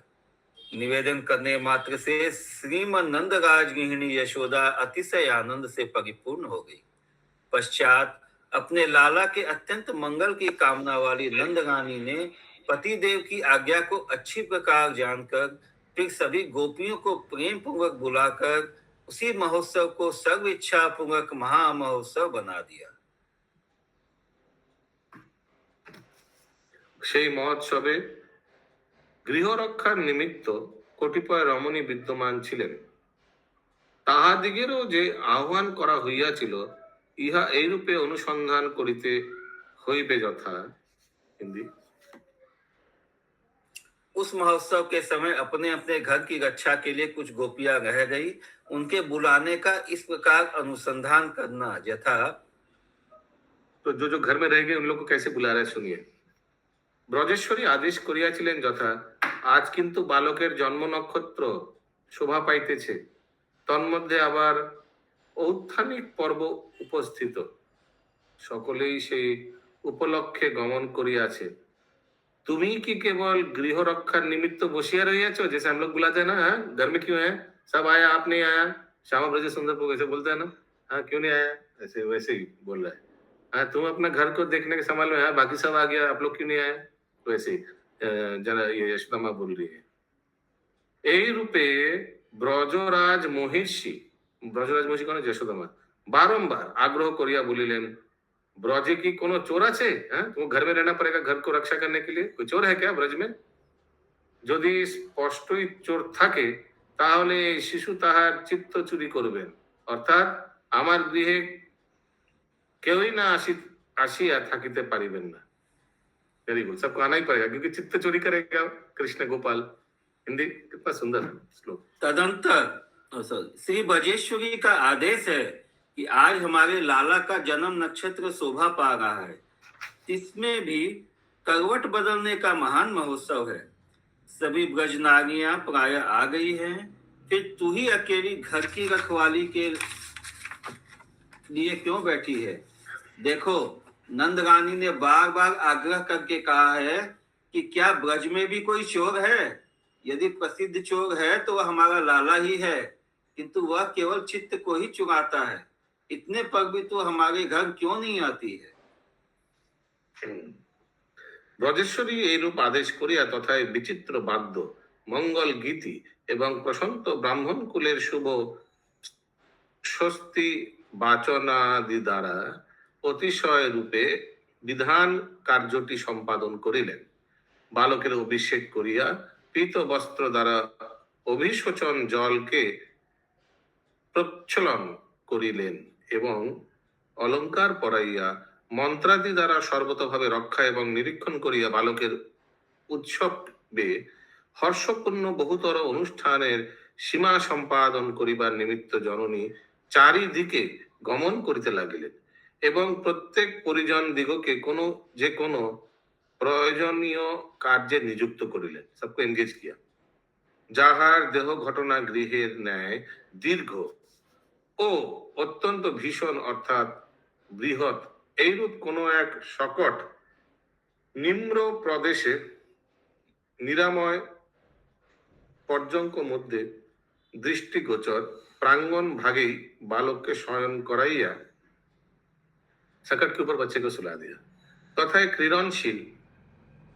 निवेदन करने मात्र से श्रीमन नंदराज गृहिणी यशोदा अतिशय आनंद से परिपूर्ण हो गई। पश्चात अपने लाला के अत्यंत मंगल की कामना वाली नंद रानी ने पति देव की आज्ञा को अच्छी प्रकार जानकर फिर सभी गोपियों को प्रेम पूर्वक बुलाकर उसी महोत्सव को सर्व इच्छा पूर्वक महामहोत्सव बना दिया। সেই মহোৎসবে গৃহরক্ষার নিমিত্ত কতিপয় রমণী বিদ্যমান ছিলেন। তাহাদিগেরও যে আহ্বান করা হইয়াছিল, ইহা এইরূপে অনুসন্ধান করিতে হইবে যথা। হিন্দি। उस महोत्सव के समय अपने अपने घर की रक्षा के लिए कुछ गोपियां रह गई। उनके बुलाने का इस प्रकार अनुसंधान करना यथा। तो जो घर में रह गए उन लोग को कैसे बुला रहे सुनिए। ব্রজেশ্বরী আদেশ করিয়াছিলেন যথা, আজ কিন্তু বালকের জন্ম নক্ষত্র শোভা পাইতেছে, তন্মধ্যে আবার ঔত্থানিক পর্ব উপস্থিত, সকলেই সেই উপলক্ষে গমন করিয়াছে। তুমি কি কেবল গৃহ রক্ষার নিমিত্ত বসিয়া রহিয়াছো? जैसे हम लोग बुलाते हैं ना, हाँ घर में क्यों है, सब आया आप नहीं आया, श्यामा ब्रज सुंदर को वैसे बोलते हैं ना, हाँ क्यों नहीं आया, ऐसे वैसे ही बोल रहा है। हाँ तुम अपना घर को देखने के संभाल में, हाँ बाकी सब आ गया, आप लोग क्यों नहीं आए, वैसे ही जरा ये यशोदा माँ बोल रही है। এই রূপে ব্রজরাজ মহিষী, ব্রজরাজ মহিষী কোন যশোদা মা বারংবার আগ্রহ করিয়া বলিলেন, ब्रजे की कोनो चोर আছে, হ্যাঁ তোমার घर में रहना पड़ेगा, घर को रक्षा करने के लिए, कोई चोर है क्या ब्रज में? যদি স্পষ্টই চোর থাকে তাহলে শিশু তাহার চিত্ত চুরি করবেন, অর্থাৎ আমার গৃহে কেউই না আসিয়া থাকিতে পারিবেন না। वेरी गुड, सबको आना ही पड़ेगा क्योंकि चित्त चोरी करेगा कृष्ण गोपाल। हिंदी कितना सुंदर श्लोक। तदंतर श्री ब्रजेश्वरी का आदेश है कि आज हमारे लाला का जन्म नक्षत्र शोभा पा रहा है, इसमें भी करवट बदलने का महान महोत्सव है। सभी ब्रज नारियां प्राय आ गई हैं, फिर तू ही अकेली घर की रखवाली के लिए क्यों बैठी है? देखो नंद रानी ने बार बार आग्रह करके कहा है कि क्या ब्रज में भी कोई चोर है? यदि प्रसिद्ध चोर है तो वह हमारा लाला ही है, किंतु वह केवल चित्त को ही चुराता है। इतने पर भी तो हमारे घर क्यों नहीं आती है? ব্রজেশ্বরী এইরূপ আদেশ করিয়া তথায় বিচিত্র বাদ্য, মঙ্গল গীতি এবং প্রশান্ত ব্রাহ্মণ কুলের শুভ স্বস্তি বাচনাদি দ্বারা অতিশয় রূপে বিধান কার্যটি সম্পাদন করিলেন। বালকের অভিষেক করিয়া পীত বস্ত্র দ্বারা অভিষেচন জলকে প্রচ্ছলন করিলেন এবং অলঙ্কার পরাইয়া মন্ত্রাদি দ্বারা সর্বতভাবে রক্ষা এবং নিরীক্ষণ করিয়া বালকের উৎসবে হর্ষপূর্ণ বহুতর অনুষ্ঠানের সীমা সম্পাদন করিবার নিমিত্ত জননী চারিদিকে গমন করিতে লাগিলেন এবং প্রত্যেক পরিজন দিগকে কোনো প্রয়োজনীয় কার্যে নিযুক্ত করিলেন। সবকে এনগেজ কিয়া। যাহার দেহ ঘটনা গৃহের ন্যায় দীর্ঘ ও অত্যন্ত ভীষণ অর্থাৎ বৃহৎ এইরূপ কোন এক সকট নিম্ন প্রদেশে নিরাময় পর্যঙ্ক মধ্যে দৃষ্টিগোচর প্রাঙ্গণ ভাগেই বালককে শয়ন করাইয়া सकट के ऊपर बच्चे को सुला दिया। तथा क्रीड़नशील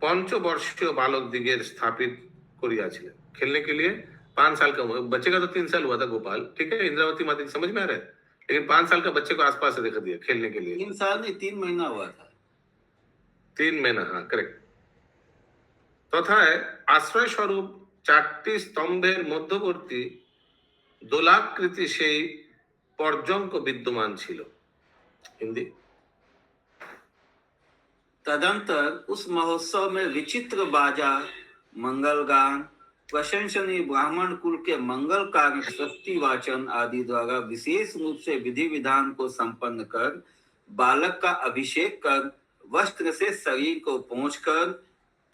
पंचवर्षीय बालक दिगेर स्थापित करियाছিলেন खेलने के लिए। 5 साल का बच्चे का तो 3 साल हुआ था गोपाल, ठीक है, इंद्रावती माता समझ में आ रहा है, लेकिन 5 साल का बच्चे को आसपास से दिखा दिया खेलने के लिए। 3 साल नहीं 3 महीना हुआ था। 3 महीना, हाँ करेक्ट। तथा आश्रय स्वरूप 4টি স্তম্ভের মধ্যবর্তী দোলাকৃতি সেই পর্যঙ্ক বিদ্যমান ছিল। হিন্দি। तदंतर उस महोत्सव में विचित्र बाजा, मंगल गान, प्रशंसनीय ब्राह्मण कुल के मंगल कार्य, स्वस्ति वाचन आदि द्वारा विशेष रूप से विधि विधान को संपन्न कर बालक का अभिषेक कर वस्त्र से शरीर को पोंछकर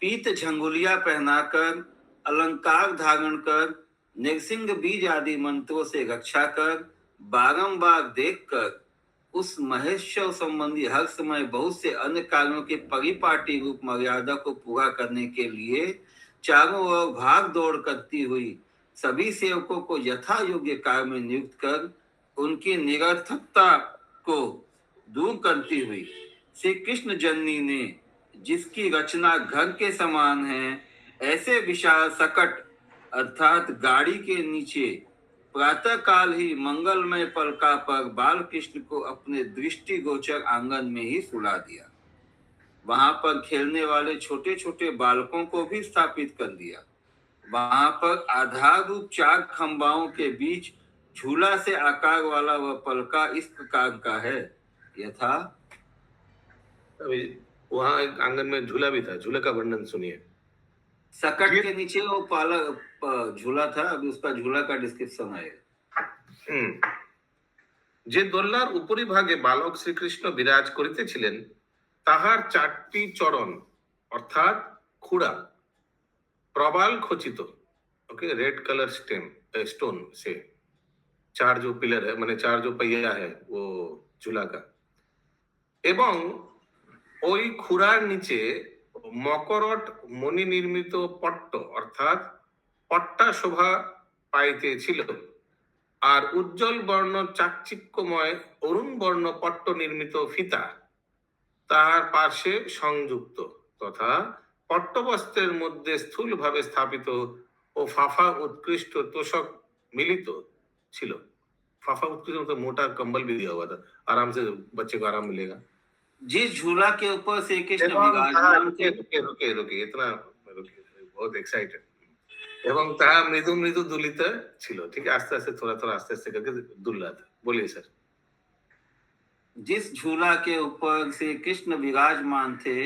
पीत झंगुलिया पहनाकर अलंकार धारण कर नृसिंह बीज आदि मंत्रों से रक्षा कर बारंबार देखकर उस महेश्वर संबंधी हर समय बहुत से अन्य कार्यों के परिपाटी रूप मर्यादा को पूरा करने के लिए चारों ओर भाग दौड़ करती हुई सभी सेवकों को यथा योग्य कार्य में नियुक्त कर उनकी निरर्थकता को दूर करती हुई श्री कृष्ण जननी ने, जिसकी रचना घर के समान है, ऐसे विशाल सकट अर्थात गाड़ी के नीचे प्रातः काल ही मंगलमय पलका पर बाल कृष्ण को अपने दृष्टि गोचर आंगन में ही सुला दिया। वहां पर खेलने वाले छोटे छोटे बालकों को भी स्थापित कर दिया। वहां पर आधार रूप 4 खंबाओं के बीच झूला से आकार वाला वह पलका इस प्रकार का है यथा। अभी वहां एक आंगन में झूला भी था, झूले का वर्णन सुनिए। सकट के नीचे वो पाला झूला था, अभी उसका झूला का डिस्क्रिप्शन आएगा। যে দোলনার উপরি ভাগে বালক শ্রীকৃষ্ণ বিরাজ করিতেছিলেন তাহার 4টি চরণ অর্থাৎ খুড়া প্রবাল খচিত, ओके, रेड कलर स्टोन से 4 जो पिलर है, माने 4 जो पहिया है वो झूला का, এবং ওই খুড়ার নিচে মকরট মণি নির্মিত পট্ট অর্থাৎ পট্টা শোভা পাইতেছিল, আর উজ্জ্বল বর্ণ চাকচিক্যময় অরুণ বর্ণ পট্ট নির্মিত ফিতা তাহার পার্শ্বে সংযুক্ত তথা পট্টবস্ত্রের মধ্যে স্থূল ভাবে স্থাপিত ও ফাফা उत्कृष्ट तोषक मिलित ছিল। फाफा उत्कृष्ट मतलब मोटा कंबल भी दिया हुआ था, आराम से बच्चे को आराम मिलेगा। जिस झूला के ऊपर श्री कृष्ण এবং विराजमान थे, রুকে इतना बहुत एक्साइटेड, এবং তাহা মৃদু মৃদু দুলিত ছিল। ঠিক আছে, আস্তে আস্তে थोड़ा थोड़ा आस्ते आस्ते करके दुल रहा था। बोलिए सर। जिस झूला के ऊपर श्री कृष्ण विराजमान थे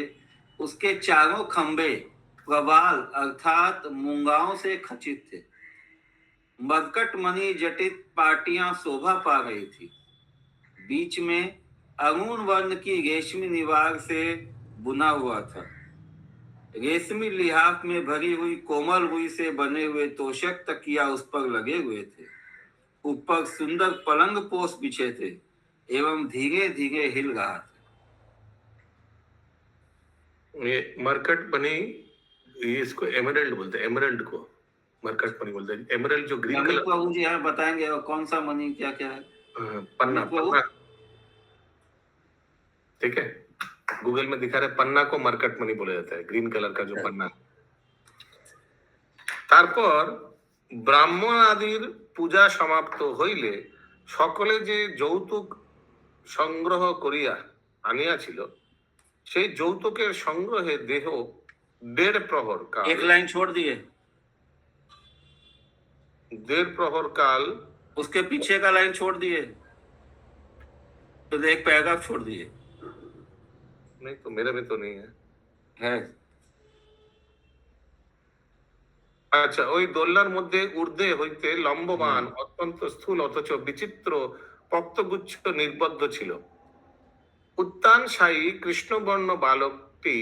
उसके चारों खंबे प्रवाल अर्थात मूंगाओं से खचित थे। मरकट मणि जटित पाटियां शोभा पा रही थी। बीच में अरुण वर्ण की रेशमी निवार से बुना हुआ था। रेशमी लिहाफ में भरी हुई कोमल रुई से बने हुए तोशक तकिया उस पर लगे हुए थे। ऊपर सुंदर पलंग पोष बिछे थे एवं धीरे धीरे हिल रहा था। ये मरकट बनी, ये इसको एमरल्ड बोलते हैं, एमरल्ड को मरकट मणि बोलते हैं। एमरल्ड जो ग्रीन मणि कलर, प्रभु जी यहाँ बताएंगे और कौन सा मणि क्या क्या है। पन्ना, मणि प्रभु? पन्ना, ठीक है, गूगल में दिखा रहे पन्ना को मरकट मणि बोला जाता है, ग्रीन कलर का जो पन्ना। তারপর ব্রাহ্মণ আদির পূজা সমাপ্ত হইলে সকলে যে যৌতুক সংগ্রহ করিয়া আনিয়াছিল সেই যৌতুকের সংগ্রহে দেহ 1.5 প্রহর কাল, एक लाइन छोड़ दिए, 1.5 प्रहर काल, उसके पीछे का लाइन छोड़ दिए, तो एक पैराग्राफ छोड़ दिए नहीं तो मेरे में तो नहीं है। আচ্ছা, ওই দোলনার মধ্যে ঊর্ধ্বে হইতে লম্বমান অত্যন্ত স্থূল অথচ বিচিত্র পক্তগুচ্ছ নির্বদ্ধ ছিল। উত্তানশায়ী কৃষ্ণবর্ণ বালকটি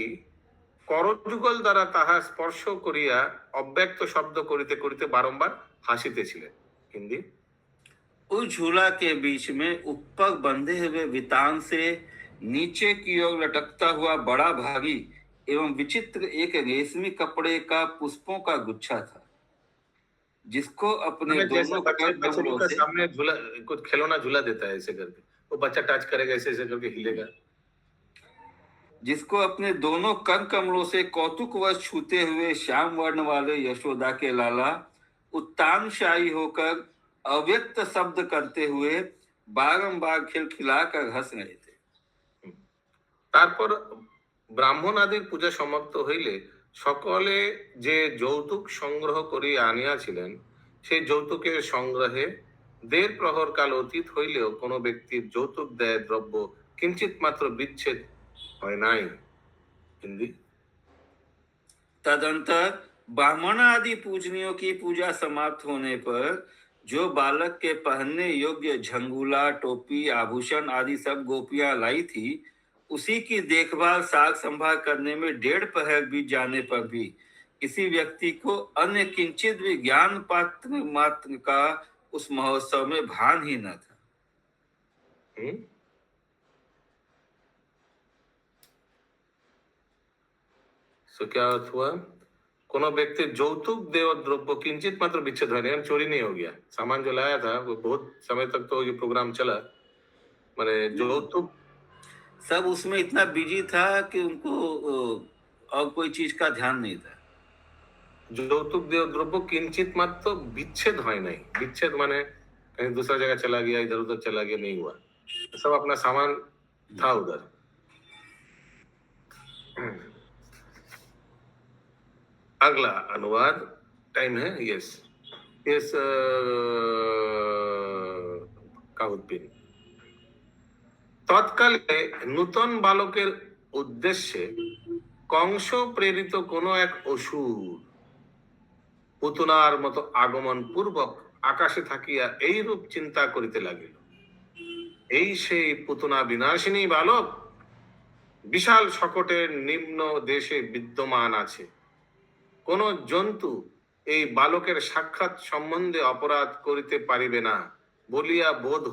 করযুগল দ্বারা তাহা স্পর্শ করিয়া অব্যক্ত শব্দ করিতে করিতে বারংবার হাসিতেছিলেন। হিন্দি। उस झूला के बीच में ऊपर बंधे हुए वितान से नीचे की ओर लटकता हुआ बड़ा भारी एवं विचित्र एक रेशमी कपड़े का पुष्पों का गुच्छा था, जिसको अपने दोनों बच्चों के सामने झूला, कुछ खिलौना झूला देता है ऐसे करके, वो बच्चा टच करेगा ऐसे ऐसे करके हिलेगा, जिसको अपने दोनों कर कमलों से कौतुकवश छूते हुए श्याम वर्ण वाले यशोदा के लाला उत्तानशाही होकर अव्यक्त शब्द करते हुए बारंबार खिलखिलाकर हंस रहे थे। তারপর ব্রাহ্মণ আদির পূজা সমাপ্ত হইলে সকলে যে যৌতুক সংগ্রহ করিয়া আনিয়াছিলেন সেই যৌতুকের সংগ্রহে দেড় প্রহর কাল অতীত হইলেও কোনো ব্যক্তির যৌতুক দেয় দ্রব্য কিঞ্চিত মাত্র বিচ্ছেদ হয় নাই। হিন্দি। तदंतर ब्राह्मण आदि पूजनियों की पूजा समाप्त होने पर जो बालक के पहनने योग्य झंगूला, टोपी, आभूषण आदि सब गोपियां लाई थी, उसी की देखभाल साग संभाल करने में 1.5 पहर बीत जाने पर भी किसी व्यक्ति को अन्य किंचित भी ज्ञान पात्र मात्र का उस महोत्सव में भान ही न था। सो क्या अर्थ हुआ? कोनो व्यक्ति যৌতুক দেওয়া দ্রব্য किंचित मात्र विच्छेद হয় नहीं, चोरी नहीं हो गया। सामान जो लाया था वो बहुत समय तक तो ये प्रोग्राम चला, माने যৌতুক सब उसमें इतना बिजी था कि उनको और कोई चीज का ध्यान नहीं था। যৌতুক দেওয়া দ্রব্য किंचित मात्र विच्छेद হয় नहीं। विच्छेद माने कहीं दूसरा जगह चला गया, इधर उधर चला गया, नहीं हुआ। सब अपना सामान था उधर। अगला अनुवाद टाइम है। यस यस কাউদ্দিন। তৎকালে নূতন বালকের উদ্দেশ্যে কংস প্রেরিত কোনো এক অসুর পুতনার মতো আগমন পূর্বক আকাশে থাকিয়া এইরূপ চিন্তা করিতে লাগিল, এই সেই পুতনা বিনাশিনী বালক বিশাল শকটের নিম্ন দেশে বিদ্যমান আছে। কোন জন্তু এই বালকের সাক্ষাৎ সম্বন্ধে অপরাধ করিতে পারিবে না বলিয়া বোধ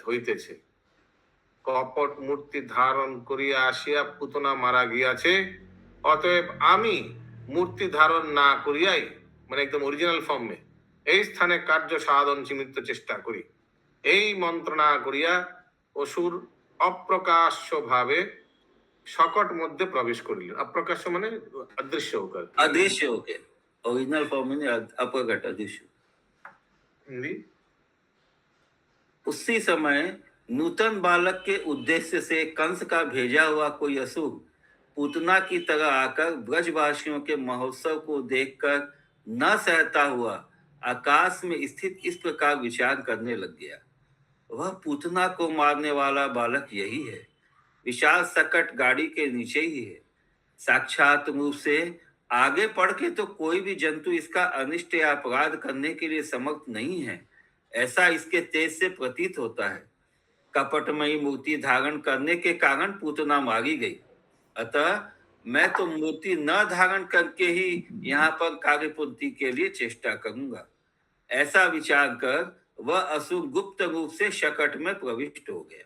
হইতেছে। কপট মূর্তি ধারণ করিয়া আসিয়া পুতনা মারা গিয়াছে, অতএব আমি মূর্তি ধারণ না করিয়াই, মানে একদম অরিজিনাল ফর্মে, এই স্থানে কার্য সাধন সীমিত চেষ্টা করি। এই মন্ত্রণা করিয়া অসুর অপ্রকাশ্য ভাবে शकट मध्य प्रवेश करिल। अप्रकाश माने अदृश्य होकर, अदृश्य होकर, ओरिजिनल फॉर्म में अप्रकट अदृश्य। हिंदी। उसी समय नूतन बालक के उद्देश्य से कंस का भेजा हुआ कोई असुर पूतना की तरह आकर ब्रजवासियों के महोत्सव को देखकर न सहता हुआ आकाश में स्थित इस प्रकार विचार करने लग गया, वह पूतना को मारने वाला बालक यही है। विशाल सकट गाड़ी के नीचे ही है। साक्षात रूप से आगे पढ़ के तो कोई भी जंतु इसका अनिष्ट या अपराध करने के लिए समर्थ नहीं है, ऐसा इसके तेज से प्रतीत होता है। कपटमयी मूर्ति धारण करने के कारण पूतना मारी गई, अतः मैं तो मूर्ति न धारण करके ही यहाँ पर कार्यपूर्ति के लिए चेष्टा करूंगा। ऐसा विचार कर वह असुर गुप्त रूप से शकट में प्रविष्ट हो गया।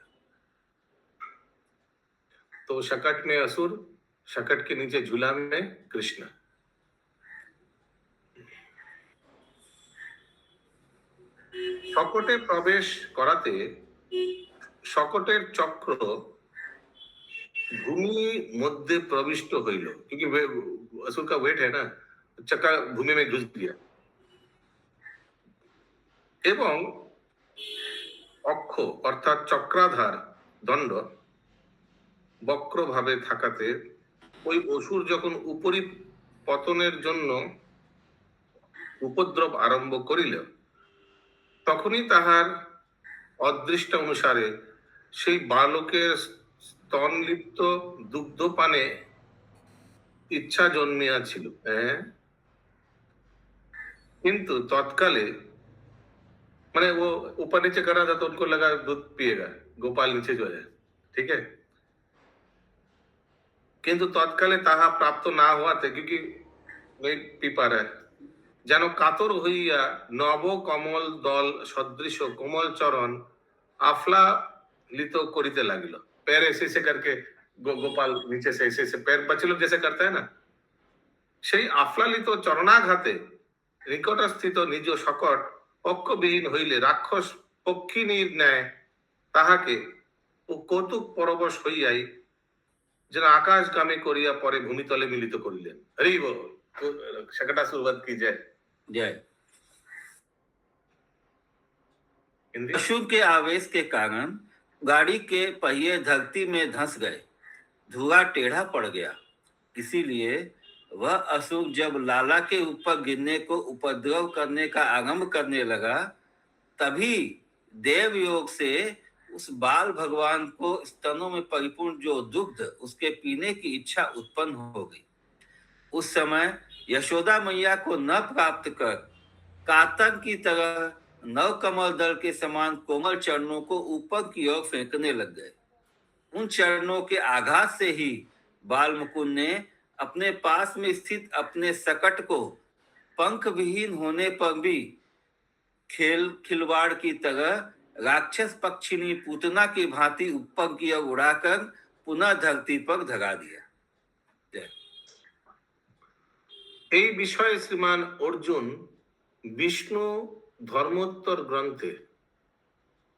तो शकट में असुर, शकट के नीचे झूला में कृष्ण। शकटे प्रवेश कराते शकटेर चक्र भूमि मध्य प्रविष्ट हईल, क्योंकि असुर का वेट है ना, चक्का भूमि में घुस गया। एवं अक्ष अर्थात चक्राधार दंड বক্র ভাবে থাকাতে ওই অসুর যখন উপরি পতনের জন্য উপদ্রব আরম্ভ করিল, তখনই তাহার অদৃষ্ট অনুসারে সেই বালকের স্তনলিপ্ত দুগ্ধপানে ইচ্ছা জন্মিয়াছিল। किंतु तत्काले मैंने वो ऊपर नीचे कर रहा था तो उनको लगा दूध पिएगा, गोपाल नीचे जो है, ठीक है। किंतु तत्काले ताहा प्राप्त ना हुआ थे, क्योंकि नहीं पी पा रहा है। जानो कातर हইয়া नव कमल दल सदृश कोमल चरण आफला लित करिते लागिल। पैर ऐसे ऐसे करके गोपाल नीचे से ऐसे ऐसे पैर बच्चे लोग जैसे करते हैं ना, সেই আফলালিত চরণাঘাতে নিকটস্থিত নিজ শকট পক্ষবিহীন হইলে রাক্ষস পক্ষিণীর ন্যায় তাহাকে কৌতুক পরবশ হইয়াই যেন আকাশগামী করিয়া পরে ভূমিতলে মিলিত করিলেন। হরি বল। शकटा शुरुआत की जाए। जय। अशुभ के आवेश के कारण गाड़ी के पहिए धरती में धंस गए, धुआं टेढ़ा पड़ गया। इसीलिए वह असुर जब लाला के ऊपर गिरने को उपद्रव करने का आरंभ करने लगा, तभी देव योग से उस बाल भगवान को स्तनों में परिपूर्ण जो दुग्ध उसके पीने की इच्छा उत्पन्न हो गई। उस समय यशोदा मैया को न प्राप्त कर कातन की तरह नव कमल दल के समान कोमल चरणों को ऊपर की ओर फेंकने लग गए। उन चरणों के आघात से ही बाल मुकुंद ने अपने पास में स्थित अपने सकट को पंख विहीन होने पर भी खिलवाड़ की तरह राक्षस पक्षिणी पूतना की भांति ऊपर की ओर उड़ाकर पुनः धरती पर धरा दिया। এই বিষয়ে শ্রীমান অর্জুন বিষ্ণু ধর্মোত্তর গ্রন্থে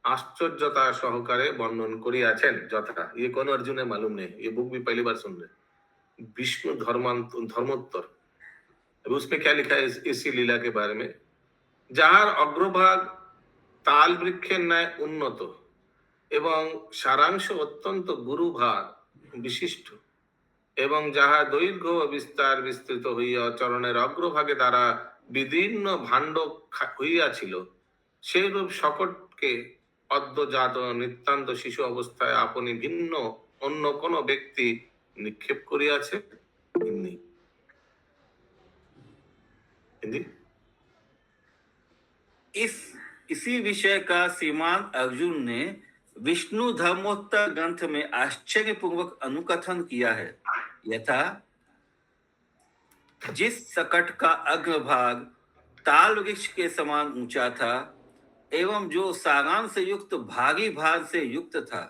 आश्चर्यता सहकारे वर्णन करियाছেন যথা ये कौन अर्जुन है मालूम नहीं, ये बुक भी पहली बार सुन रहे। विष्णु धर्मोत्तर, अभी उसमें क्या लिखा है इसी लीला के बारे में, যাহার অগ্রভাগ তাল বৃক্ষের ন্যায় উন্নত এবং সারাংশ অত্যন্ত গুরুভাগ বিশিষ্ট এবং যাহা দৈর্ঘ্য ও বিস্তার বিস্তৃত হইয়া চরণের অগ্রভাগে দ্বারা বিদীর্ণ ভাণ্ড হইয়াছিল, সেইরূপ সকটকে অদ্যজাত নিতান্ত শিশু অবস্থায় আপনি ভিন্ন অন্য কোন ব্যক্তি নিক্ষেপ করিয়াছে। হিন্দি हिंदी इसी विषय का श्रीमान अर्जुन ने विष्णु धर्मोत्तर ग्रंथ में आश्चर्यपूर्वक अनुकथन किया है। यथा जिस सकट का अग्रभाग ताल वृक्ष के समान ऊंचा था एवं जो सागान से युक्त भारी भार से युक्त था,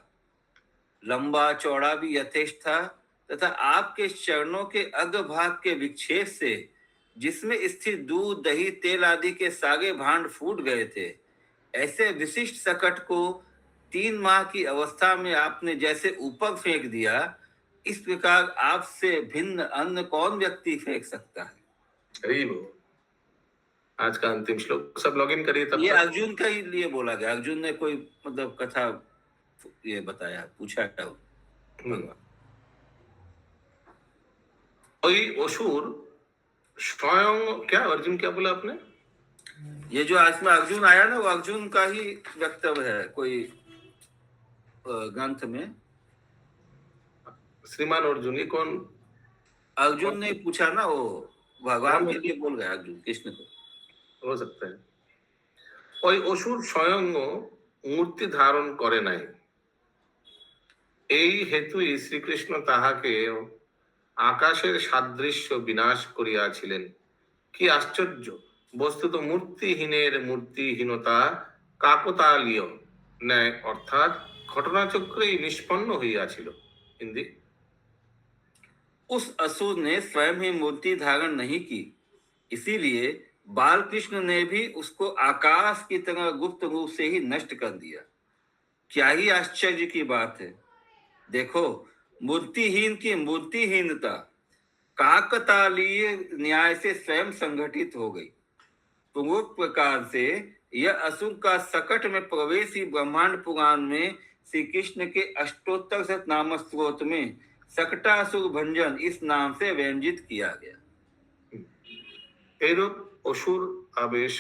लंबा चौड़ा भी यथेष्ट था, तथा आपके चरणों के अग्रभाग के विक्षेप से जिसमें स्थित दूध दही तेल आदि के सागे भांड फूट गए थे, ऐसे विशिष्ट सकट को 3 माह की अवस्था में आपने जैसे ऊपर फेंक दिया, इस प्रकार आपसे भिन्न अन्य कौन व्यक्ति फेंक सकता है। अरे वो आज का अंतिम श्लोक सब लॉगिन करिए तब ये तक। अर्जुन का ही लिए बोला गया। अर्जुन ने कोई मतलब कथा ये बताया, पूछा था भगवान। ওই অসুর स्वयं, क्या अर्जुन क्या बोला आपने? ये जो आज में अर्जुन आया ना, वो अर्जुन का ही वक्तव्य है कोई ग्रंथ में। श्रीमान अर्जुन, ये कौन? अर्जुन ने पूछा ना, वो भगवान के लिए बोल गया अर्जुन कृष्ण को। हो सकता है ওই অসুর স্বয়ং মূর্তি ধারণ করে নাই, এই হেতুই শ্রীকৃষ্ণ তাহাকে আকাশের সাদৃশ্য বিনাশ করিয়াছিলেন। কি আশ্চর্য! বস্তুত মূর্তিহীনের মূর্তিহীনতা কাকতালীয় ন্যায়, অর্থাৎ ঘটনাচক্রেই নিষ্পন্ন হইয়াছিল। হিন্দি उस असुर ने स्वयं ही मूर्ति धारण नहीं की, इसीलिए बाल कृष्ण ने भी उसको आकाश की तरह गुप्त रूप से ही नष्ट कर दिया। क्या ही आश्चर्य की बात है! देखो, मूर्तिहीन की मूर्तिहीनता काकतालीय न्याय से स्वयं संगठित हो गई। पूर्व प्रकार से यह असुर का सकट में प्रवेश ही ब्रह्मांड पुराण में श्री कृष्ण के अष्टोत्तर शत नाम स्त्रोत में सकटासुर भंजन इस नाम से व्यंजित किया गया। এইরূপ অসুর আবেশ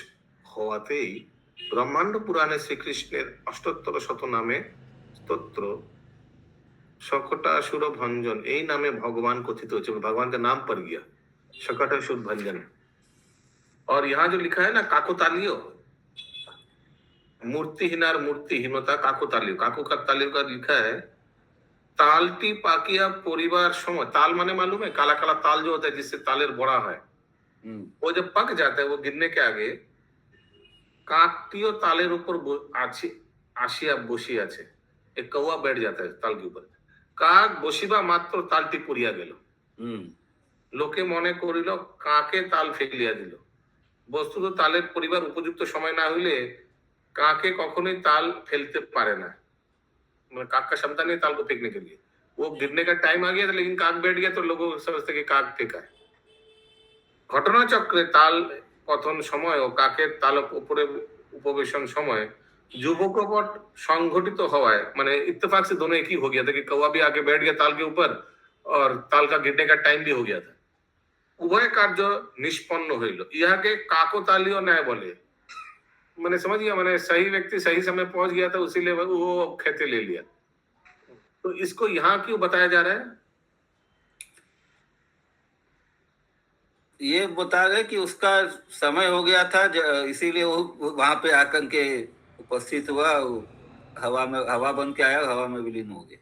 হওয়াতেই ব্রহ্মাণ্ড পুরাণে শ্রীকৃষ্ণের অষ্টোত্তর শত নামে स्तोत्र शकटासुर भंजन এই নামে भगवान कथित हो, भगवान का नाम पर गया शकटासुर भंजन। और यहाँ जो लिखा है ना काकोतालीय, मूर्तिहीनार मूर्तिहीनता काकोतालीय, काकोतालीय का लिखा है तालटी पाकिया परिवार समय। ताल माने मालूम है, काला काला ताल जो होता है जिससे तालेर बड़ा है, वो जब पक जाता है वो गिरने के आगे काकटियो तालेर ऊपर आशिया बसी আছে, एक कौआ बैठ जाता है ताल के ऊपर, काक बसिबा मात्र तालटी पड़िया गेल, लोके मने करिल काके ताल फेलिया दिल। বস্তুত তালের পরিবার উপযুক্ত সময় না হইলে काके कखनोई ताल फेलते पारे ना, मतलब काक का क्षमता नहीं ताल को फेंकने के लिए। वो गिरने का टाइम आ गया था लेकिन काक बैठ गया तो लोग समझते कि काक फेंका है। घटना चक्रे ताल पतन समय और काकेर ताल ऊपरे उपवेशन समय युवकपट संगठित हवाए, माने इत्तेफाक से दोनों एक ही हो गया था कि कौवा भी आके बैठ गया ताल के ऊपर और ताल का गिरने का टाइम भी हो गया था। उभय कार्य निष्पन्न हईल, इहाके काकोतालीय न्याय बोले। मैंने समझ गया, मैंने सही व्यक्ति सही समय पहुंच गया था, उसीलिए वो कहते ले लिया। तो इसको यहाँ क्यों बताया जा रहा है? ये बता रहे कि उसका समय हो गया था, इसीलिए वो वहां पे आकर के उपस्थित हुआ, वो हवा बन के आया और हवा में विलीन हो गया।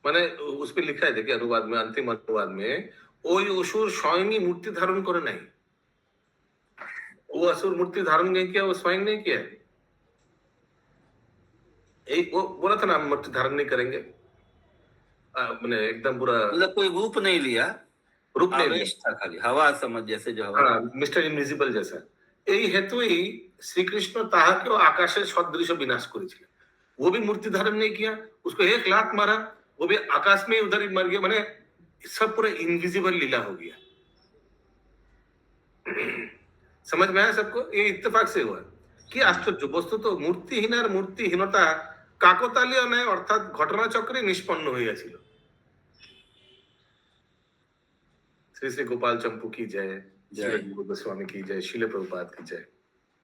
मैंने उस पे लिखा है, देखिए अनुवाद में, अंतिम अनुवाद में, ওই অসুর স্বয়ংই মূর্তি ধারণ করে নাই। वो असुर मूर्ति धारण नहीं किया, वो स्वयं नहीं किया। एक वो बोला था ना, हम मूर्ति धारण नहीं करेंगे, मैंने एकदम पूरा मतलब कोई रूप नहीं लिया, रूप नहीं लिया, आवेश था खाली, हवा समझ, जैसे जो हवा। हाँ, मिस्टर इनविजिबल जैसा। এই হেতুই শ্রীকৃষ্ণ তাহাকেও আকাশের সদৃশ বিনাশ করেছিলেন। वो भी मूर्ति धारण नहीं किया, उसको एक लात मारा, वो भी आकाश में उधर ही मर गया। मैंने सब पूरा इनविजिबल लीला हो गया। समझ में आया सबको? ये इत्तेफाक से हुआ। কি আশ্চর্য! বস্তুত মূর্তিহীন আর মূর্তিহীনতা কাকতালীয় নয়, অর্থাৎ ঘটনাচক্রে নিষ্পন্ন হইয়াছিল। श्री श्री गोपाल चंपू की जय, जय। श्री गोस्वामी की जय, शिल प्रभुपाद की जय।